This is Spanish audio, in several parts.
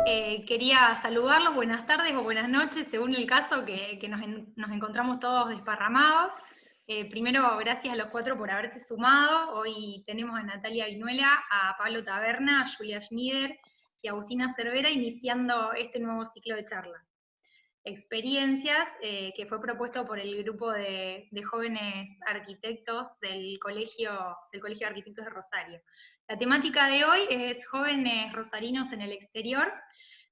Quería saludarlos, buenas tardes o buenas noches, según el caso que nos encontramos todos desparramados. Primero, gracias a los cuatro por haberse sumado. Hoy tenemos a Natalia Vinuela, a Pablo Taberna, a Julia Schneider y a Agustina Cervera iniciando este nuevo ciclo de charlas. Experiencias, que fue propuesto por el grupo de jóvenes arquitectos del Colegio de Arquitectos de Rosario. La temática de hoy es jóvenes rosarinos en el exterior.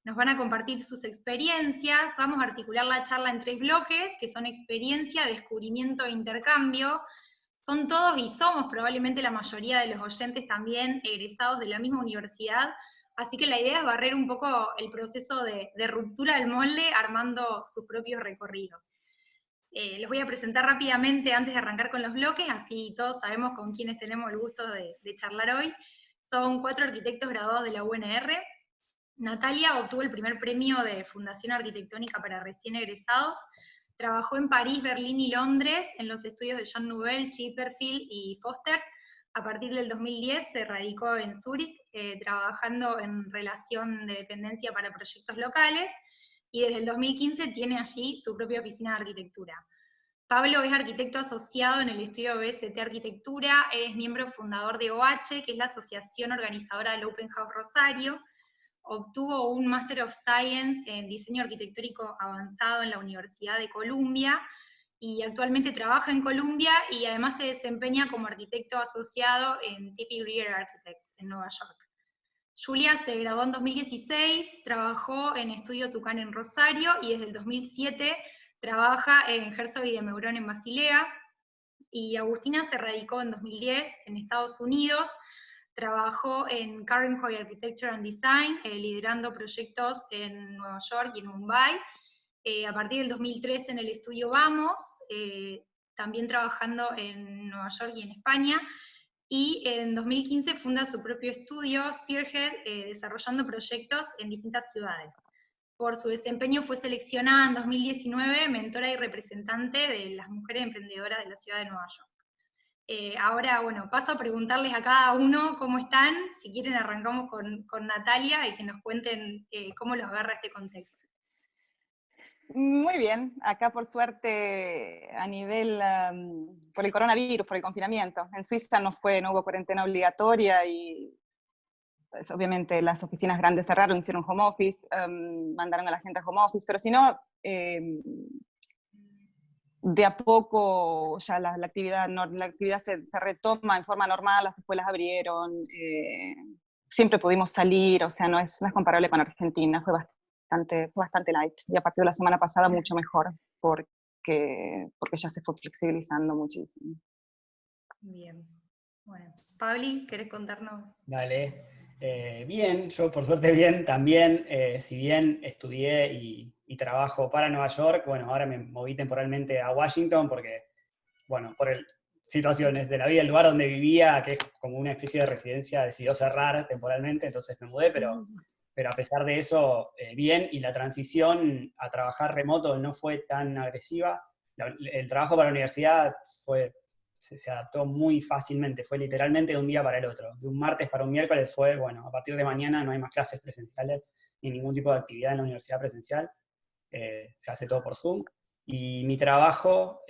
Nos van a compartir sus experiencias, vamos a articular la charla en 3 bloques, que son experiencia, descubrimiento e intercambio. Son todos y somos probablemente la mayoría de los oyentes también egresados de la misma universidad, así que la idea es barrer un poco el proceso de ruptura del molde, armando sus propios recorridos. Los voy a presentar rápidamente antes de arrancar con los bloques, así todos sabemos con quiénes tenemos el gusto de charlar hoy. Son 4 arquitectos graduados de la UNR. Natalia obtuvo el primer premio de Fundación Arquitectónica para recién egresados. Trabajó en París, Berlín y Londres, en los estudios de Jean Nouvel, Chipperfield y Foster. A partir del 2010 se radicó en Zúrich, trabajando en relación de dependencia para proyectos locales, y desde el 2015 tiene allí su propia oficina de arquitectura. Pablo es arquitecto asociado en el estudio BST Arquitectura, es miembro fundador de OH, que es la asociación organizadora del Open House Rosario. Obtuvo un Master of Science en Diseño Arquitectónico Avanzado en la Universidad de Columbia, y actualmente trabaja en Columbia y además se desempeña como arquitecto asociado en TP Greer Architects en Nueva York. Julia se graduó en 2016, trabajó en Estudio Tucán en Rosario y desde el 2007 trabaja en Herzog y de Meuron en Basilea. Y Agustina se radicó en 2010 en Estados Unidos. Trabajó en Karen Hoy Architecture and Design, liderando proyectos en Nueva York y en Mumbai. A partir del 2013 en el estudio Vamos, también trabajando en Nueva York y en España. Y en 2015 funda su propio estudio, Spearhead, desarrollando proyectos en distintas ciudades. Por su desempeño fue seleccionada en 2019 mentora y representante de las mujeres emprendedoras de la ciudad de Nueva York. Ahora, bueno, paso a preguntarles a cada uno cómo están. Si quieren arrancamos con Natalia y que nos cuenten cómo los agarra este contexto. Muy bien, acá por suerte a nivel, por el coronavirus, por el confinamiento. En Suiza no hubo cuarentena obligatoria y pues, obviamente las oficinas grandes cerraron, hicieron home office, mandaron a la gente a home office, pero si no, de a poco ya la actividad se retoma en forma normal, las escuelas abrieron, siempre pudimos salir, o sea, no es comparable con Argentina, fue bastante light, y a partir de la semana pasada mucho mejor, porque ya se fue flexibilizando muchísimo. Bien. Bueno, Pabli, ¿querés contarnos? Dale. Bien, yo por suerte bien también, si bien estudié y trabajo para Nueva York, bueno, ahora me moví temporalmente a Washington porque, bueno, situaciones de la vida, el lugar donde vivía, que es como una especie de residencia, decidió cerrar temporalmente, entonces me mudé, pero a pesar de eso, bien, y la transición a trabajar remoto no fue tan agresiva. El trabajo para la universidad se adaptó muy fácilmente, fue literalmente de un día para el otro. De un martes para un miércoles fue, bueno, a partir de mañana no hay más clases presenciales, ni ningún tipo de actividad en la universidad presencial, se hace todo por Zoom. Y mi trabajo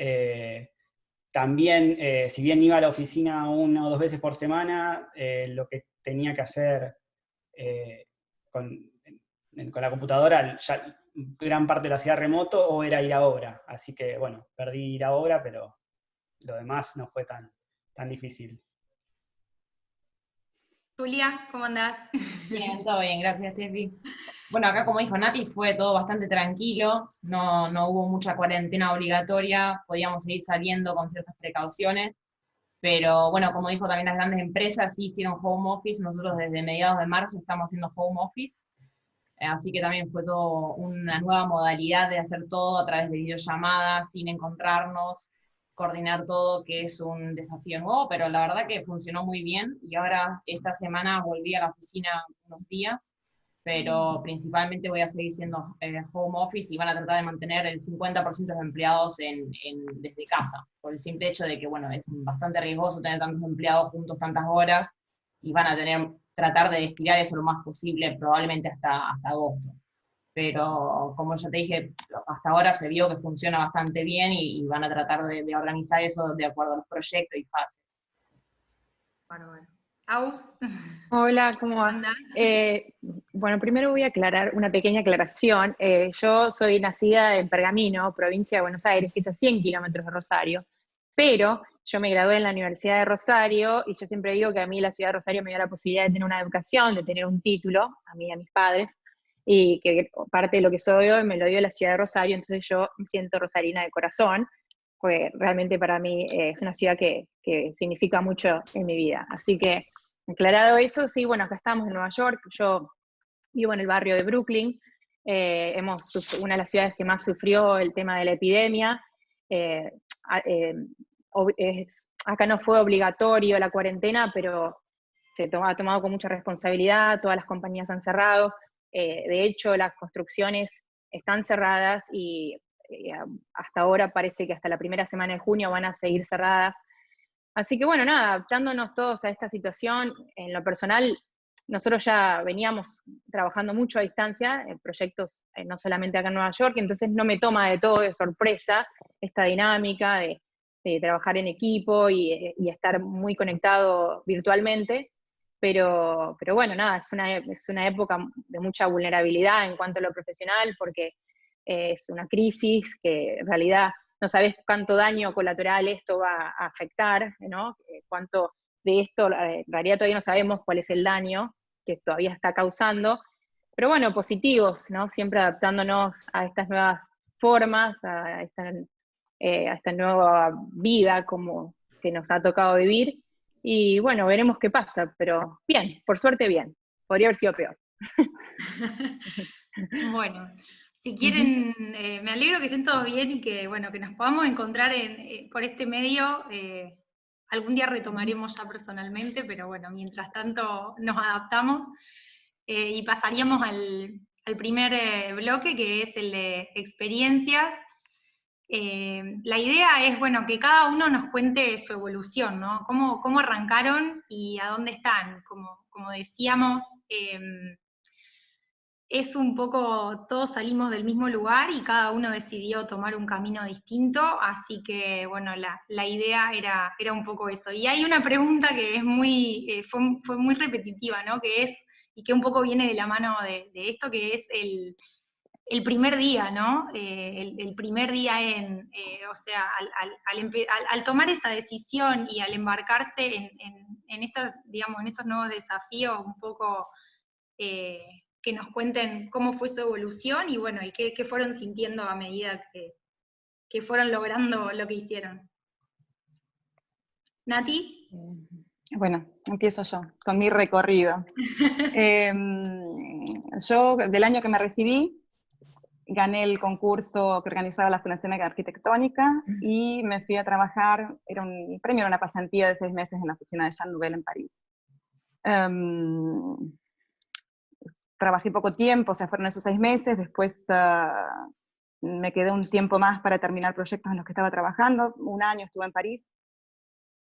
también, si bien iba a la oficina 1 o 2 veces por semana, lo que tenía que hacer con la computadora, ya gran parte lo hacía remoto o era ir a obra. Así que, bueno, perdí ir a obra, pero lo demás no fue tan difícil. Julia, ¿cómo andás? Bien, todo bien, gracias, Tefi. Bueno, acá como dijo Nati, fue todo bastante tranquilo, no hubo mucha cuarentena obligatoria, podíamos seguir saliendo con ciertas precauciones, pero bueno, como dijo también las grandes empresas, sí hicieron home office, nosotros desde mediados de marzo estamos haciendo home office, así que también fue todo una nueva modalidad de hacer todo a través de videollamadas, sin encontrarnos, coordinar todo, que es un desafío nuevo, pero la verdad que funcionó muy bien, y ahora esta semana volví a la oficina unos días, pero principalmente voy a seguir siendo home office y van a tratar de mantener el 50% de empleados desde casa, por el simple hecho de que, bueno, es bastante riesgoso tener tantos empleados juntos tantas horas, y van a tratar de estirar eso lo más posible, probablemente hasta agosto. Pero como ya te dije, hasta ahora se vio que funciona bastante bien y van a tratar de organizar eso de acuerdo a los proyectos y fases. Bueno. Aus. Hola, ¿cómo va? Bueno, primero voy a aclarar una pequeña aclaración. Yo soy nacida en Pergamino, provincia de Buenos Aires, que es a 100 kilómetros de Rosario, pero yo me gradué en la Universidad de Rosario y yo siempre digo que a mí la ciudad de Rosario me dio la posibilidad de tener una educación, de tener un título, a mí y a mis padres, y que parte de lo que soy hoy me lo dio la ciudad de Rosario, entonces yo me siento rosarina de corazón, porque realmente para mí es una ciudad que significa mucho en mi vida. Así que, aclarado eso, sí, bueno, acá estamos en Nueva York, yo vivo en el barrio de Brooklyn, una de las ciudades que más sufrió el tema de la epidemia. Acá no fue obligatorio la cuarentena, pero ha tomado con mucha responsabilidad, todas las compañías han cerrado, de hecho las construcciones están cerradas y hasta ahora parece que hasta la primera semana de junio van a seguir cerradas. Así que bueno, nada, adaptándonos todos a esta situación, en lo personal, nosotros ya veníamos trabajando mucho a distancia en proyectos, no solamente acá en Nueva York, entonces no me toma de todo de sorpresa esta dinámica de trabajar en equipo y estar muy conectado virtualmente, pero bueno, nada, es una época de mucha vulnerabilidad en cuanto a lo profesional, porque es una crisis que en realidad no sabes cuánto daño colateral esto va a afectar, ¿no? Cuánto de esto, en realidad todavía no sabemos cuál es el daño que todavía está causando, pero bueno, positivos, ¿no? Siempre adaptándonos a estas nuevas formas, a esta nueva vida como que nos ha tocado vivir, y bueno, veremos qué pasa, pero bien, por suerte bien, podría haber sido peor. Bueno, si quieren, me alegro que estén todos bien y que, bueno, que nos podamos encontrar por este medio. Algún día retomaremos ya personalmente, pero bueno, mientras tanto nos adaptamos y pasaríamos al primer bloque, que es el de experiencias. La idea es, bueno, que cada uno nos cuente su evolución, ¿no? Cómo arrancaron y a dónde están. Como decíamos, es un poco, todos salimos del mismo lugar y cada uno decidió tomar un camino distinto, así que, bueno, la idea era un poco eso. Y hay una pregunta que es fue muy repetitiva, ¿no? Y que un poco viene de la mano de esto, que es el primer día, ¿no? El primer día o sea, al tomar esa decisión y al embarcarse en digamos, en estos nuevos desafíos, un poco que nos cuenten cómo fue su evolución y bueno, y qué fueron sintiendo a medida que fueron logrando lo que hicieron. ¿Nati? Bueno, empiezo yo, con mi recorrido. Yo, del año que me recibí, gané el concurso que organizaba la Fundación Arquitectónica y me fui a trabajar, el premio era una pasantía de 6 meses en la oficina de Jean Nouvel en París. Trabajé poco tiempo, o sea, fueron esos 6 meses, después me quedé un tiempo más para terminar proyectos en los que estaba trabajando, 1 año estuve en París.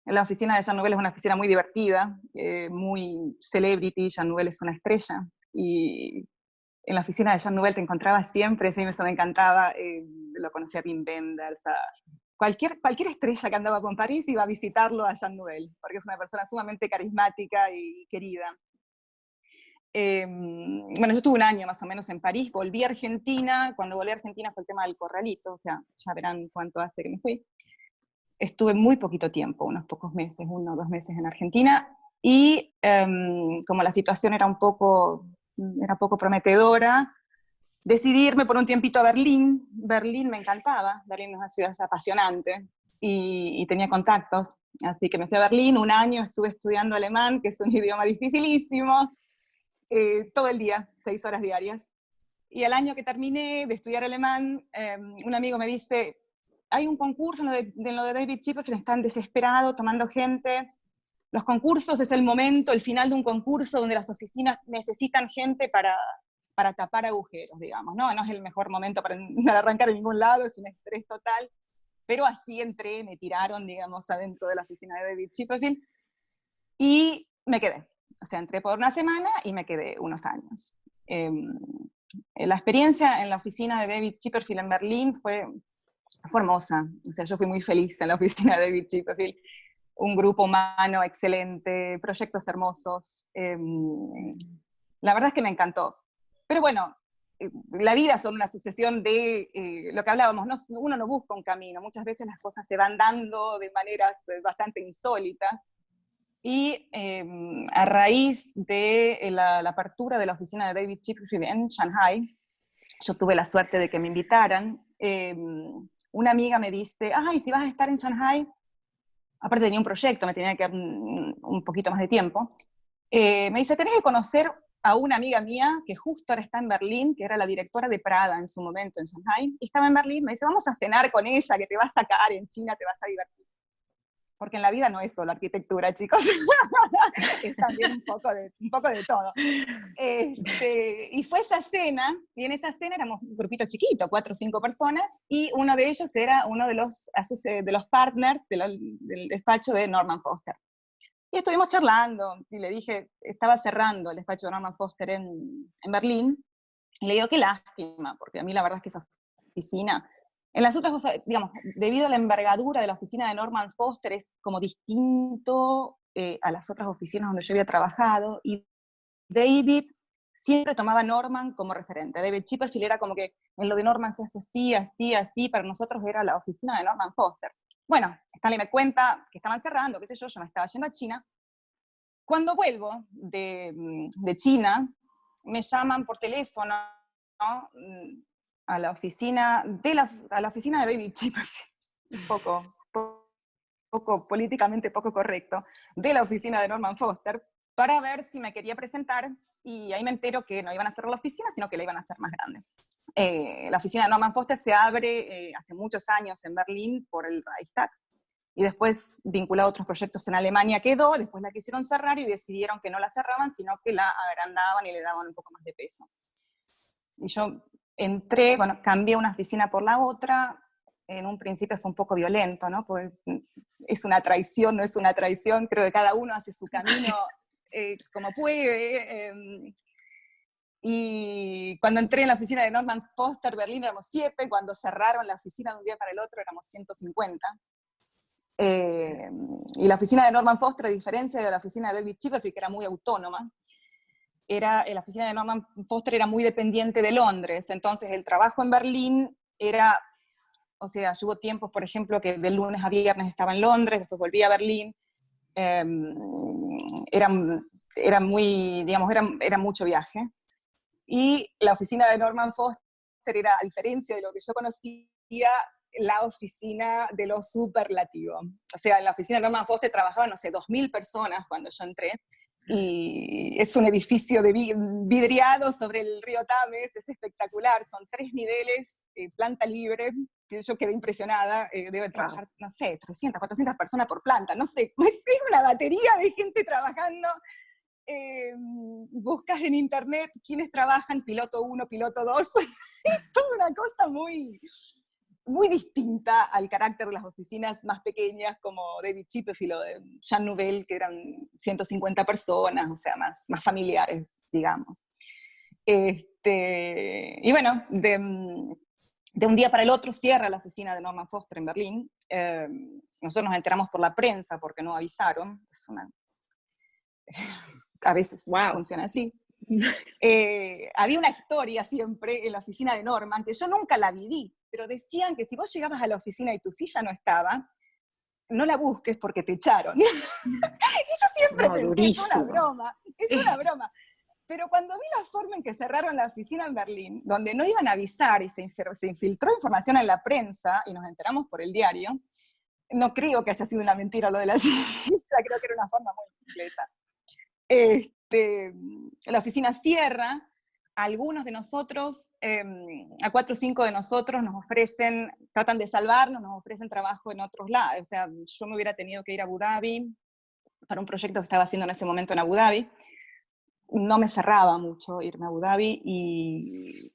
La oficina de Jean Nouvel es una oficina muy divertida, muy celebrity, Jean Nouvel es una estrella, y en la oficina de Jean Nouvel te encontrabas siempre, sí, eso me encantaba, lo conocía a Wim Wenders, cualquier estrella que andaba por París iba a visitarlo a Jean Nouvel, porque es una persona sumamente carismática y querida. Bueno, yo estuve 1 año más o menos en París, volví a Argentina, cuando volví a Argentina fue el tema del corralito, o sea, ya verán cuánto hace que me fui. Estuve muy poquito tiempo, unos pocos meses, 1 o 2 meses en Argentina, y como la situación era poco prometedora, decidí irme por un tiempito a Berlín. Berlín me encantaba, Berlín es una ciudad apasionante, y tenía contactos, así que me fui a Berlín, 1 año estuve estudiando alemán, que es un idioma dificilísimo, todo el día, 6 horas diarias. Y al año que terminé de estudiar alemán, un amigo me dice, hay un concurso en lo de David Chipperfield, están desesperados, tomando gente. Los concursos es el momento, el final de un concurso donde las oficinas necesitan gente para tapar agujeros, digamos, ¿no? No es el mejor momento para arrancar en ningún lado, es un estrés total, pero así entré, me tiraron, digamos, adentro de la oficina de David Chipperfield, y me quedé. O sea, entré por una semana y me quedé unos años. La experiencia en la oficina de David Chipperfield en Berlín fue hermosa. O sea, yo fui muy feliz en la oficina de David Chipperfield. Un grupo humano excelente, proyectos hermosos. La verdad es que me encantó. Pero bueno, la vida son una sucesión de lo que hablábamos, uno no busca un camino, muchas veces las cosas se van dando de maneras bastante insólitas, y a raíz de la apertura de la oficina de David Chipperfield en Shanghai, yo tuve la suerte de que me invitaran. Una amiga me dice, ay, si vas a estar en Shanghai, aparte tenía un proyecto, me tenía que dar un poquito más de tiempo, me dice, tenés que conocer a una amiga mía que justo ahora está en Berlín, que era la directora de Prada en su momento en Shanghai, y estaba en Berlín, me dice, vamos a cenar con ella, que te vas a sacar en China, te vas a divertir. Porque en la vida no es solo arquitectura, chicos, es también un poco de todo. Y fue esa cena, y en esa cena éramos un grupito chiquito, 4 o 5 personas, y uno de ellos era uno de los partners del despacho de Norman Foster. Y estuvimos charlando, y le dije, estaba cerrando el despacho de Norman Foster en Berlín, y le digo, qué lástima, porque a mí la verdad es que esa oficina, en las otras cosas, digamos, debido a la envergadura de la oficina de Norman Foster, es como distinto a las otras oficinas donde yo había trabajado, y David siempre tomaba a Norman como referente. David Chipperfield era como que en lo de Norman se hace así, así, así, para nosotros era la oficina de Norman Foster. Bueno, Stanley me cuenta que estaban cerrando, qué sé yo me estaba yendo a China. Cuando vuelvo de China, me llaman por teléfono, ¿no?, a la oficina de David Chipperfield, un poco políticamente poco correcto, de la oficina de Norman Foster, para ver si me quería presentar, y ahí me entero que no iban a cerrar la oficina, sino que la iban a hacer más grande. La oficina de Norman Foster se abre hace muchos años en Berlín por el Reichstag, y después, vinculado a otros proyectos en Alemania, quedó, después la quisieron cerrar y decidieron que no la cerraban, sino que la agrandaban y le daban un poco más de peso. Y yo entré, bueno, cambié una oficina por la otra. En un principio fue un poco violento, ¿no? Porque es una traición, no es una traición, creo que cada uno hace su camino como puede. Y cuando entré en la oficina de Norman Foster, Berlín, éramos 7, cuando cerraron la oficina de un día para el otro éramos 150. Y la oficina de Norman Foster, a diferencia de la oficina de David Chipperfield, que era muy autónoma, la oficina de Norman Foster era muy dependiente de Londres, entonces el trabajo en Berlín era, o sea, hubo tiempos, por ejemplo, que de lunes a viernes estaba en Londres, después volví a Berlín, era muy, digamos, era mucho viaje. Y la oficina de Norman Foster era, a diferencia de lo que yo conocía, la oficina de lo superlativo. O sea, en la oficina de Norman Foster trabajaban, no sé, 2.000 personas cuando yo entré, y es un edificio vidriado sobre el río Tames, es espectacular, son 3 niveles, planta libre, yo quedé impresionada, deben trabajar, no sé, 300, 400 personas por planta, no sé, es una batería de gente trabajando. Buscas en internet quiénes trabajan, piloto 1, piloto 2, es toda una cosa muy, muy distinta al carácter de las oficinas más pequeñas como David Chipperfield o de Jean Nouvel, que eran 150 personas, o sea, más familiares, digamos. Y bueno, de un día para el otro cierra la oficina de Norman Foster en Berlín. Nosotros nos enteramos por la prensa porque no avisaron. A veces funciona así. Había una historia siempre en la oficina de Norman, que yo nunca la viví, pero decían que si vos llegabas a la oficina y tu silla no estaba, no la busques porque te echaron. Y yo siempre pensé, durísimo. Es una broma. Pero cuando vi la forma en que cerraron la oficina en Berlín, donde no iban a avisar y se infiltró información en la prensa y nos enteramos por el diario, no creo que haya sido una mentira lo de la silla, creo que era una forma muy inglesa. La oficina cierra, algunos de nosotros, a 4 o 5 de nosotros nos ofrecen, tratan de salvarnos, nos ofrecen trabajo en otros lados. O sea, yo me hubiera tenido que ir a Abu Dhabi para un proyecto que estaba haciendo en ese momento en Abu Dhabi. No me cerraba mucho irme a Abu Dhabi y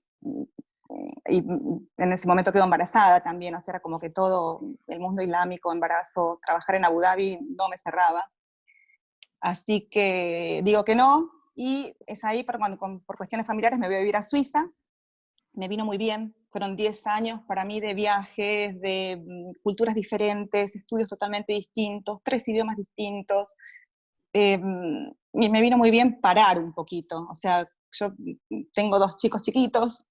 en ese momento quedo embarazada también, o sea, era como que todo el mundo islámico, embarazo, trabajar en Abu Dhabi no me cerraba. Así que digo que no, y es ahí cuando por cuestiones familiares me voy a vivir a Suiza. Me vino muy bien, fueron 10 años para mí de viajes, de culturas diferentes, estudios totalmente distintos, 3 idiomas distintos, y me vino muy bien parar un poquito. O sea, yo tengo 2 chicos chiquitos,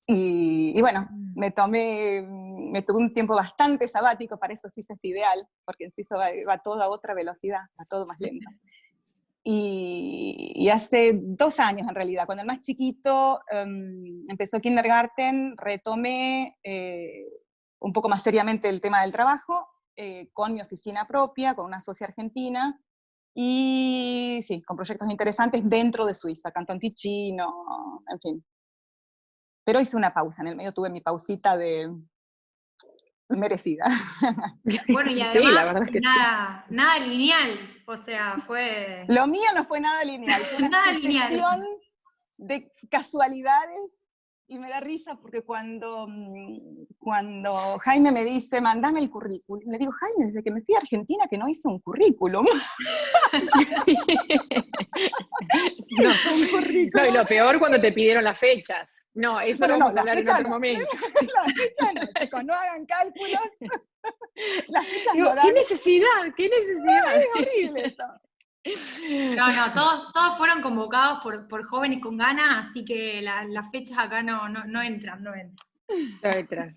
y bueno, me tuve un tiempo bastante sabático, para eso Suiza es ideal, porque en Suiza va todo a otra velocidad, va todo más lento. Y hace 2 años en realidad, cuando el más chiquito empezó kindergarten, retomé un poco más seriamente el tema del trabajo, con mi oficina propia, con una socia argentina, y sí, con proyectos interesantes dentro de Suiza, Cantón Ticino, en fin. Pero hice una pausa, en el medio tuve mi pausita merecida. Bueno, y además, Sí, la verdad es que nada lineal, o sea, fue... Lo mío no fue nada lineal, fue una Nada sucesión lineal. de casualidades, y me da risa porque cuando Jaime me dice, mandame el currículum, le digo, Jaime, desde que me fui a Argentina que no hice un currículum. No, Un currículum. no, y lo peor cuando te pidieron las fechas. No, eso Bueno, lo vamos no, a hablar en la fecha otro no. momento. La fecha no, chicos, no hagan cálculos. Las fechas Digo, no dan. ¿qué necesidad? ¿Qué necesidad? Es horrible eso. No, todos fueron convocados por jóvenes con ganas, así que las fechas acá no entran. Detrás.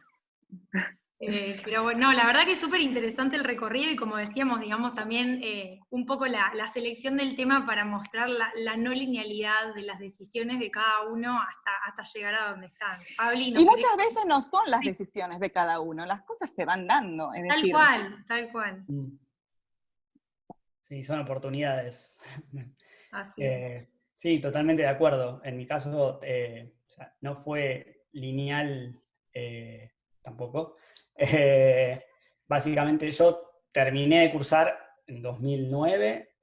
Pero bueno, no, la verdad que es súper interesante el recorrido, y como decíamos, digamos, también un poco la selección del tema para mostrar la no linealidad de las decisiones de cada uno hasta llegar a donde están. Pabli, Y muchas veces no son las decisiones de cada uno, las cosas se van dando. Es Tal decir, cual. Sí, son oportunidades. Así es. Sí, totalmente de acuerdo. En mi caso, o sea, no fue lineal tampoco. Básicamente yo terminé de cursar en 2009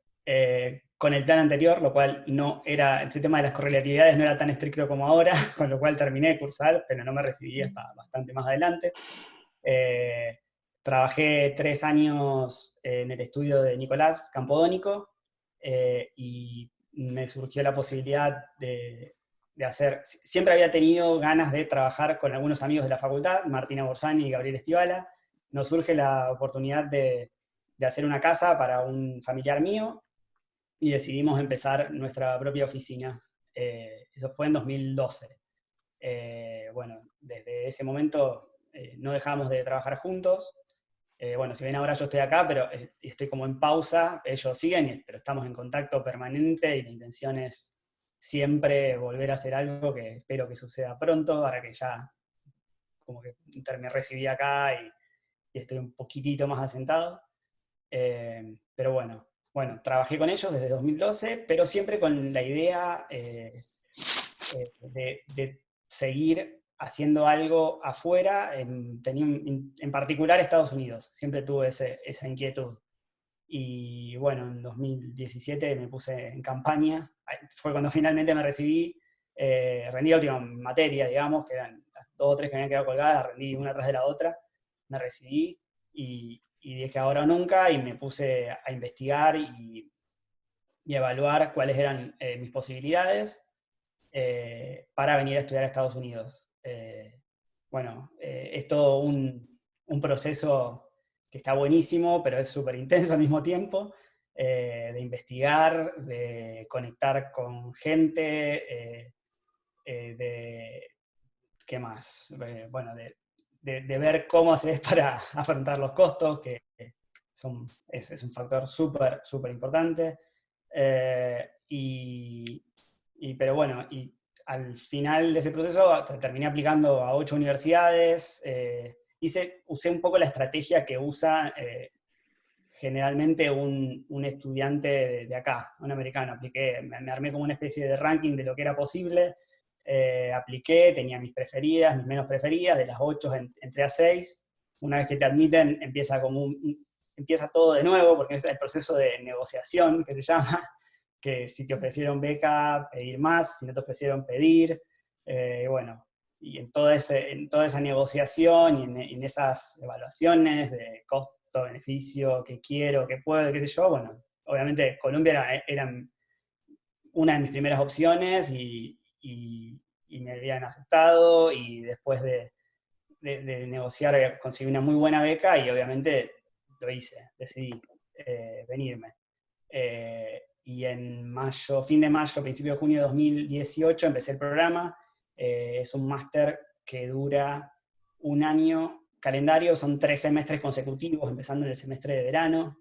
con el plan anterior, lo cual no era, este tema de las correlatividades no era tan estricto como ahora, con lo cual terminé de cursar, pero no me recibí hasta bastante más adelante. Trabajé 3 años en el estudio de Nicolás Campodónico, y me surgió la posibilidad de hacer, siempre había tenido ganas de trabajar con algunos amigos de la facultad, Martina Borsani y Gabriel Estivala. Nos surge la oportunidad de hacer una casa para un familiar mío, y decidimos empezar nuestra propia oficina. Eso fue en 2012. Bueno, desde ese momento no dejamos de trabajar juntos. Bueno, si bien ahora yo estoy acá, pero estoy como en pausa, ellos siguen, pero estamos en contacto permanente, y la intención es siempre volver a hacer algo, que espero que suceda pronto, para que ya como que me recibí acá y estoy un poquitito más asentado. Pero bueno, trabajé con ellos desde 2012, pero siempre con la idea de seguir haciendo algo afuera, en particular Estados Unidos. Siempre tuve esa inquietud. Y bueno, en 2017 me puse en campaña, fue cuando finalmente me recibí, rendí la última materia, digamos, que eran las 2 o 3 que me habían quedado colgadas, rendí una tras de la otra, me recibí, y dije ahora o nunca, y me puse a investigar y evaluar cuáles eran mis posibilidades para venir a estudiar a Estados Unidos. Es todo un proceso que está buenísimo, pero es súper intenso al mismo tiempo, de investigar, de conectar con gente, ¿qué más? De ver cómo haces para afrontar los costos, que es un factor súper, súper importante. Pero bueno, y al final de ese proceso terminé aplicando a 8 universidades. Usé un poco la estrategia que usa generalmente un estudiante de acá, un americano. Me armé como una especie de ranking de lo que era posible. Apliqué, tenía mis preferidas, mis menos preferidas, de las 8 entré a 6. Una vez que te admiten, empieza todo de nuevo, porque es el proceso de negociación que se llama, que si te ofrecieron beca, pedir más; si no te ofrecieron, pedir. Y en toda esa negociación y en esas evaluaciones de costo-beneficio, qué quiero, qué puedo, qué sé yo, obviamente Columbia era una de mis primeras opciones y me habían aceptado, y después de negociar conseguí una muy buena beca y obviamente lo hice, decidí venirme. Y en mayo, fin de mayo, principio de junio de 2018 empecé el programa. Es un máster que dura un año calendario, son 3 semestres consecutivos, empezando en el semestre de verano.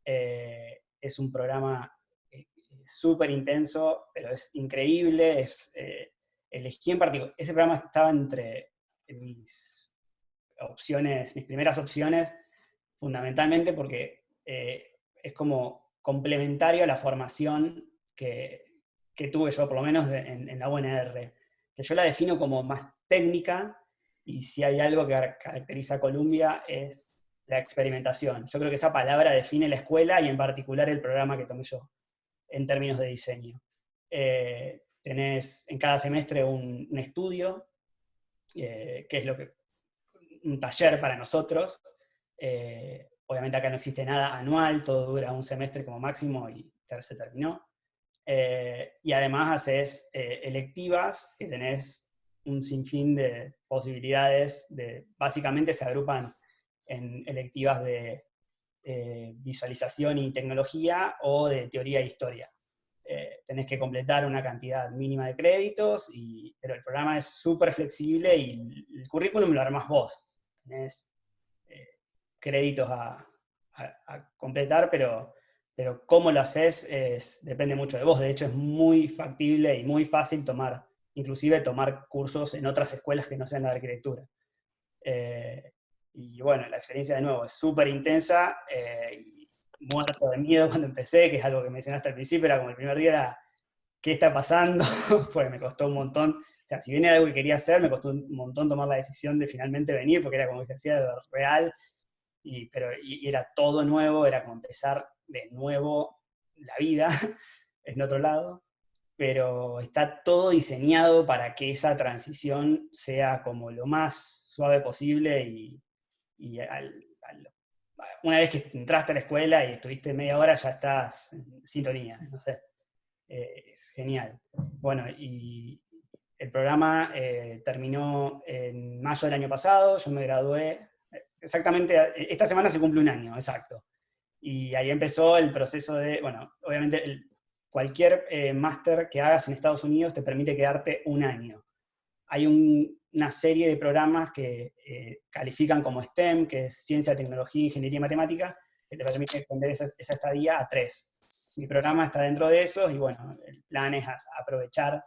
Es un programa súper intenso, pero es increíble. Elegí en particular, ese programa estaba entre mis opciones, mis primeras opciones, fundamentalmente porque es como complementario a la formación que tuve yo, por lo menos en la UNR, que yo la defino como más técnica, y si hay algo que caracteriza a Columbia es la experimentación. Yo creo que esa palabra define la escuela y en particular el programa que tomé yo, en términos de diseño. Tenés en cada semestre un estudio, que es un taller para nosotros. Obviamente acá no existe nada anual, todo dura un semestre como máximo y se terminó. Y además haces electivas, que tenés un sinfín de posibilidades, básicamente se agrupan en electivas de visualización y tecnología o de teoría e historia. Tenés que completar una cantidad mínima de créditos, pero el programa es súper flexible y el currículum lo armás vos. Tenés créditos a completar, pero cómo lo haces depende mucho de vos. De hecho, es muy factible y muy fácil inclusive tomar cursos en otras escuelas que no sean la de arquitectura. Y bueno, la experiencia de nuevo es súper intensa, y muerto de miedo cuando empecé, que es algo que mencionaste al principio, era como el primer día era, ¿qué está pasando? Pues me costó un montón. O sea, si bien era algo que quería hacer, me costó un montón tomar la decisión de finalmente venir, porque era como que se hacía de real, y era todo nuevo, era como empezar de nuevo la vida en otro lado, pero está todo diseñado para que esa transición sea como lo más suave posible, y una vez que entraste a la escuela y estuviste media hora ya estás en sintonía, no sé. Es genial. Bueno, y el programa terminó en mayo del año pasado, yo me gradué, exactamente, esta semana se cumple un año, exacto. Y ahí empezó el proceso de, bueno, obviamente cualquier máster que hagas en Estados Unidos te permite quedarte un año. Hay una serie de programas que califican como STEM, que es Ciencia, Tecnología, Ingeniería y Matemática, que te permite extender esa estadía a 3. Mi programa está dentro de esos, y bueno, el plan es aprovechar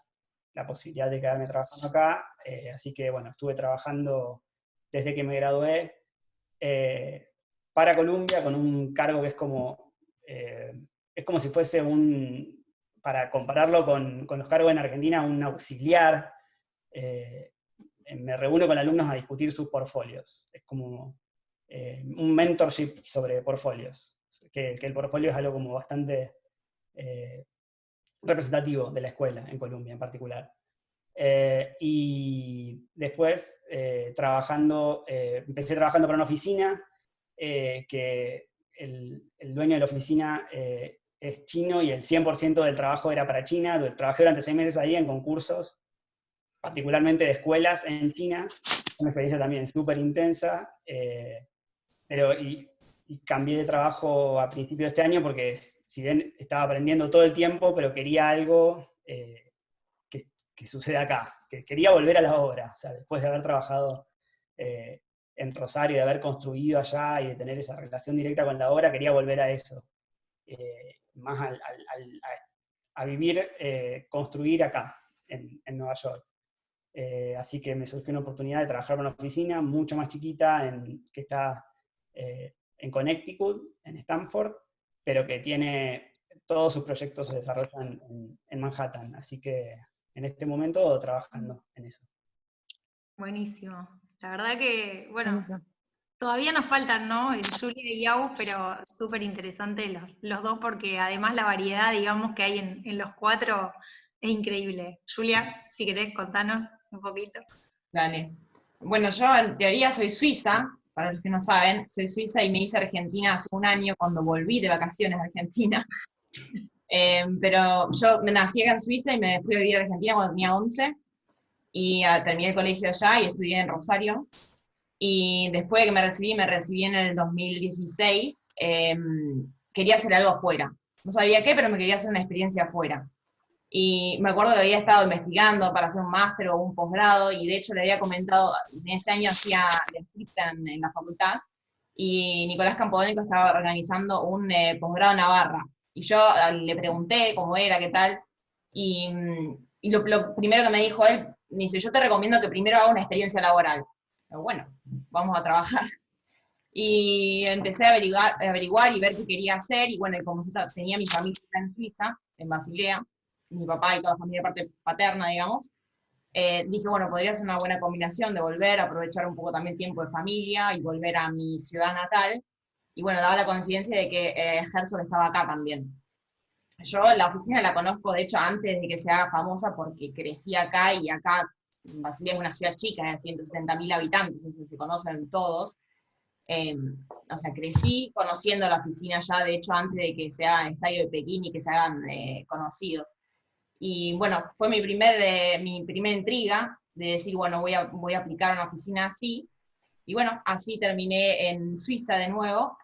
la posibilidad de quedarme trabajando acá, así que bueno, estuve trabajando desde que me gradué para Columbia con un cargo que es como si fuese para compararlo con los cargos en Argentina, un auxiliar. Me reúno con alumnos a discutir sus portfolios. Es como un mentorship sobre portfolios, que el portfolio es algo como bastante representativo de la escuela en Columbia en particular. Y después empecé trabajando para una oficina, que el dueño de la oficina es chino, y el 100% del trabajo era para China. Trabajé durante 6 meses ahí en concursos, particularmente de escuelas en China, una experiencia también súper intensa, y cambié de trabajo a principios de este año porque si bien estaba aprendiendo todo el tiempo, pero quería algo que suceda acá, que quería volver a la obra, o sea, después de haber trabajado en Rosario, de haber construido allá y de tener esa relación directa con la obra, quería volver a eso, más a vivir, construir acá, en Nueva York. Así que me surgió una oportunidad de trabajar en una oficina mucho más chiquita, que está en Connecticut, en Stanford, pero que tiene todos sus proyectos se desarrollan en Manhattan. Así que en este momento trabajando en eso. Buenísimo. La verdad que, bueno, todavía nos faltan, ¿no? Julia y Yau, pero súper interesante los dos, porque además la variedad, digamos, que hay en los 4 es increíble. Julia, si querés, contanos un poquito. Dale. Bueno, yo en teoría soy suiza, para los que no saben, soy suiza y me hice argentina hace un año cuando volví de vacaciones a Argentina. Pero yo nací acá en Suiza y me fui a vivir a Argentina cuando tenía 11 y terminé el colegio allá y estudié en Rosario. Y después de que me recibí en el 2016, quería hacer algo afuera. No sabía qué, pero me quería hacer una experiencia afuera. Y me acuerdo que había estado investigando para hacer un máster o un posgrado, y de hecho le había comentado, en ese año hacía la inscripta en la facultad, y Nicolás Campodónico estaba organizando un posgrado en Navarra. Y yo le pregunté cómo era, qué tal, y lo primero que me dijo él, me dice, yo te recomiendo que primero hagas una experiencia laboral. Pero bueno, vamos a trabajar. Y empecé a averiguar y ver qué quería hacer, y bueno, y como tenía mi familia en Suiza, en Basilea, mi papá y toda la familia parte paterna, digamos, dije, bueno, podría ser una buena combinación de volver, aprovechar un poco también tiempo de familia y volver a mi ciudad natal. Y bueno, daba la coincidencia de que Herzog estaba acá también. Yo la oficina la conozco, de hecho, antes de que se haga famosa, porque crecí acá, y acá Basilea es una ciudad chica de 170.000 habitantes, entonces se conocen todos. O sea, crecí conociendo la oficina ya, de hecho, antes de que se hagan el estadio de Pekín y que se hagan conocidos. Y bueno, fue mi primera intriga de decir, bueno, voy a aplicar a una oficina así. Y bueno, así terminé en Suiza de nuevo,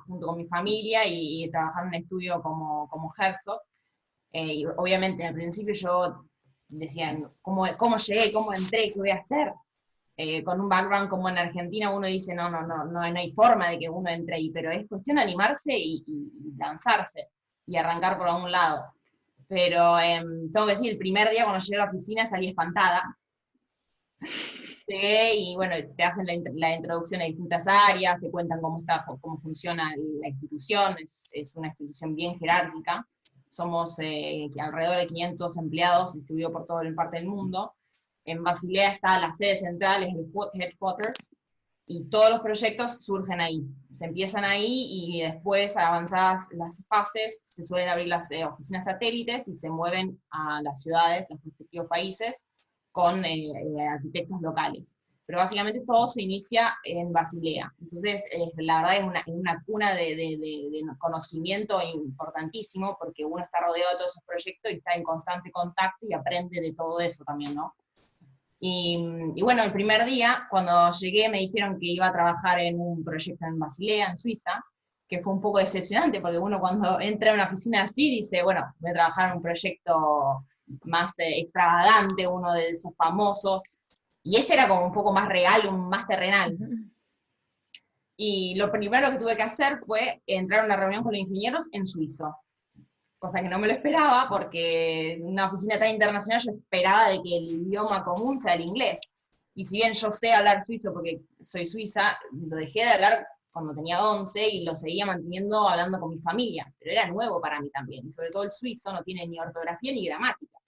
junto con mi familia, y trabajar en un estudio como Herzog. Y obviamente al principio yo decía, ¿cómo llegué? ¿Cómo entré? ¿Qué voy a hacer? Con un background como en Argentina uno dice, no hay forma de que uno entre ahí, pero es cuestión de animarse y lanzarse y arrancar por algún lado. Pero tengo que decir, el primer día cuando llegué a la oficina salí espantada. Llegué y bueno, te hacen la introducción a distintas áreas, te cuentan cómo funciona la institución, es una institución bien jerárquica. Somos alrededor de 500 empleados distribuidos por toda parte del mundo. En Basilea está la sede central, es el headquarters, y todos los proyectos surgen ahí. Se empiezan ahí y después, avanzadas las fases, se suelen abrir las oficinas satélites y se mueven a las ciudades, los respectivos países, con arquitectos locales. Pero básicamente todo se inicia en Basilea. Entonces, la verdad es una cuna de conocimiento importantísimo, porque uno está rodeado de todos esos proyectos y está en constante contacto y aprende de todo eso también, ¿no? Y bueno, el primer día, cuando llegué, me dijeron que iba a trabajar en un proyecto en Basilea, en Suiza, que fue un poco decepcionante, porque uno cuando entra en una oficina así dice, bueno, voy a trabajar en un proyecto más extravagante, uno de esos famosos, y ese era como un poco más real, más terrenal. Y lo primero que tuve que hacer fue entrar a una reunión con los ingenieros en suizo, cosa que no me lo esperaba, porque en una oficina tan internacional yo esperaba de que el idioma común sea el inglés. Y si bien yo sé hablar suizo porque soy suiza, lo dejé de hablar cuando tenía 11 y lo seguía manteniendo hablando con mi familia, pero era nuevo para mí también, y sobre todo el suizo no tiene ni ortografía ni gramática.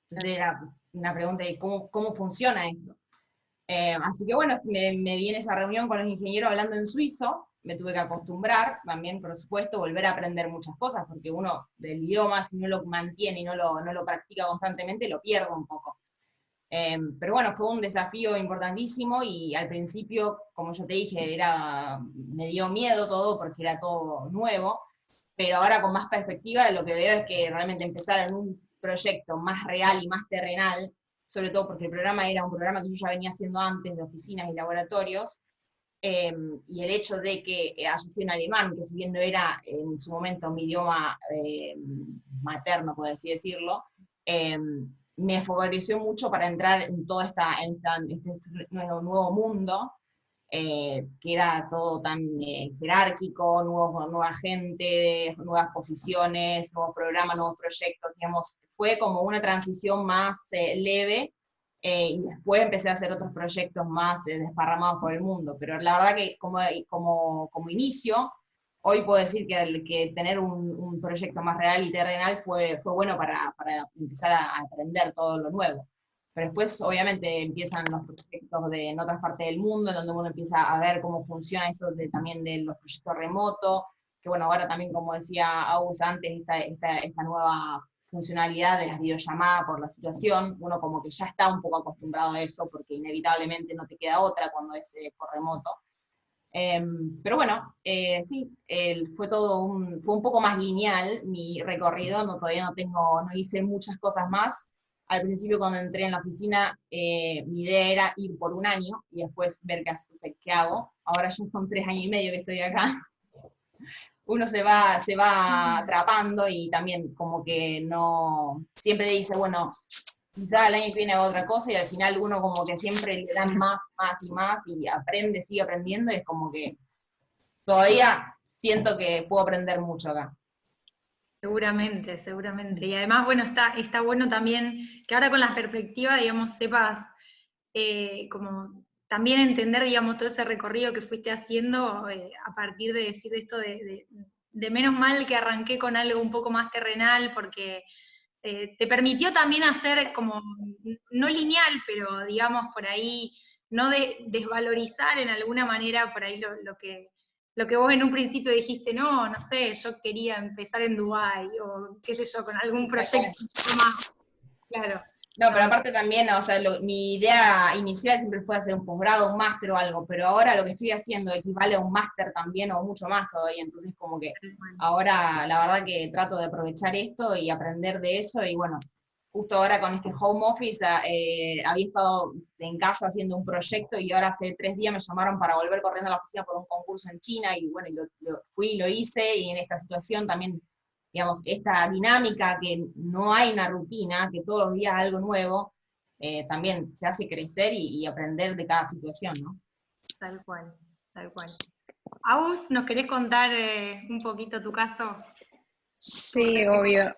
Entonces era una pregunta de cómo funciona esto. Así que bueno, me vi en esa reunión con los ingenieros hablando en suizo, me tuve que acostumbrar, también por supuesto, volver a aprender muchas cosas, porque uno del idioma, si no lo mantiene y no lo practica constantemente, lo pierde un poco. Pero bueno, fue un desafío importantísimo, y al principio, como yo te dije, me dio miedo todo, porque era todo nuevo, pero ahora con más perspectiva lo que veo es que realmente empezar en un proyecto más real y más terrenal, sobre todo porque el programa era un programa que yo ya venía haciendo antes de oficinas y laboratorios, y el hecho de que haya sido en alemán, que si bien no era en su momento mi idioma materno, por así decirlo, me favoreció mucho para entrar en todo este nuevo mundo, que era todo tan jerárquico, nueva gente, nuevas posiciones, nuevos programas, nuevos proyectos, digamos, fue como una transición más leve, y después empecé a hacer otros proyectos más desparramados por el mundo, pero la verdad que como inicio, hoy puedo decir que tener un proyecto más real y terrenal fue bueno para empezar a aprender todo lo nuevo. Pero después, obviamente, empiezan los proyectos en otras partes del mundo, en donde uno empieza a ver cómo funciona esto también de los proyectos remotos, que bueno, ahora también, como decía Agus antes, esta nueva funcionalidad de las videollamadas por la situación, uno como que ya está un poco acostumbrado a eso, porque inevitablemente no te queda otra cuando es por remoto. Pero bueno, sí, fue fue un poco más lineal mi recorrido, todavía no hice muchas cosas más. Al principio cuando entré en la oficina, mi idea era ir por un año y después ver qué hago. Ahora ya son 3 años y medio que estoy acá. Uno se va atrapando y también como que no, siempre dice, bueno, quizá el año que viene haga otra cosa y al final uno como que siempre le dan más y más y aprende, sigue aprendiendo y es como que todavía siento que puedo aprender mucho acá. Seguramente, seguramente. Y además, bueno, está bueno también que ahora con la perspectiva, digamos, sepas como también entender, digamos, todo ese recorrido que fuiste haciendo a partir de decir esto de menos mal que arranqué con algo un poco más terrenal, porque te permitió también hacer como, no lineal, pero digamos por ahí, no desvalorizar en alguna manera por ahí lo que vos en un principio dijiste, no sé, yo quería empezar en Dubái, o qué sé yo, con algún proyecto más, claro. No, pero aparte también, o sea, mi idea inicial siempre fue hacer un posgrado, un máster o algo, pero ahora lo que estoy haciendo equivale a un máster también o mucho más todavía, entonces como que ahora la verdad que trato de aprovechar esto y aprender de eso y bueno, justo ahora con este home office había estado en casa haciendo un proyecto y ahora hace 3 días me llamaron para volver corriendo a la oficina por un concurso en China y bueno, fui y lo hice y en esta situación también digamos, esta dinámica que no hay una rutina, que todos los días algo nuevo, también te hace crecer y aprender de cada situación, ¿no? Tal cual, tal cual. Aus, ¿nos querés contar un poquito tu caso? Sí, obvio.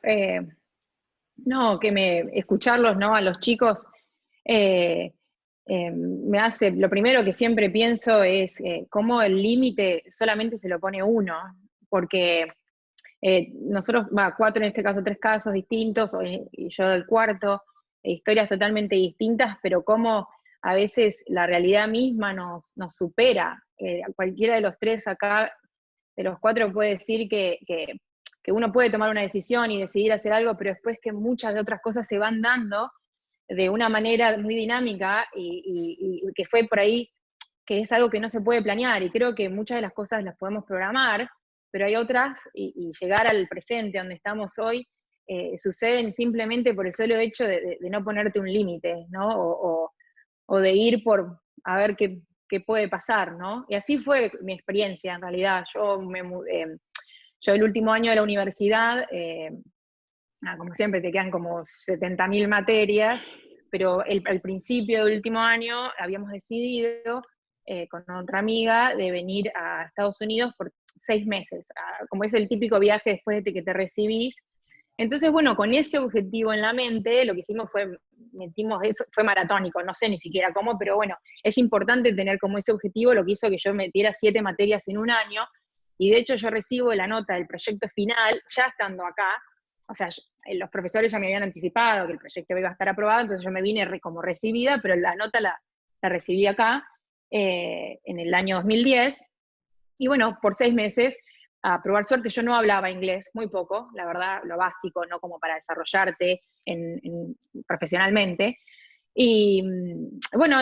No, escucharlos, ¿no? A los chicos me hace, lo primero que siempre pienso es cómo el límite solamente se lo pone uno, porque nosotros, 4 en este caso, 3 casos distintos, y yo el cuarto, historias totalmente distintas, pero cómo a veces la realidad misma nos supera. Cualquiera de los 3 acá, de los 4, puede decir que uno puede tomar una decisión y decidir hacer algo, pero después que muchas de otras cosas se van dando de una manera muy dinámica y que fue por ahí, que es algo que no se puede planear, y creo que muchas de las cosas las podemos programar, pero hay otras, y llegar al presente, donde estamos hoy, suceden simplemente por el solo hecho de no ponerte un límite, ¿no? O de ir por a ver qué puede pasar, ¿no? Y así fue mi experiencia, en realidad. Yo el último año de la universidad, como siempre te quedan como 70.000 materias, pero al principio del último año habíamos decidido con otra amiga de venir a Estados Unidos por 6 meses, como es el típico viaje después de que te recibís. Entonces, bueno, con ese objetivo en la mente, lo que hicimos metimos eso, fue maratónico, no sé ni siquiera cómo, pero bueno, es importante tener como ese objetivo, lo que hizo que yo metiera 7 materias en un año, y de hecho yo recibo la nota del proyecto final ya estando acá. O sea, los profesores ya me habían anticipado que el proyecto iba a estar aprobado, entonces yo me vine como recibida, pero la nota la recibí acá en el año 2010, y bueno, por 6 meses, a probar suerte. Yo no hablaba inglés, muy poco, la verdad, lo básico, no como para desarrollarte profesionalmente. Y bueno,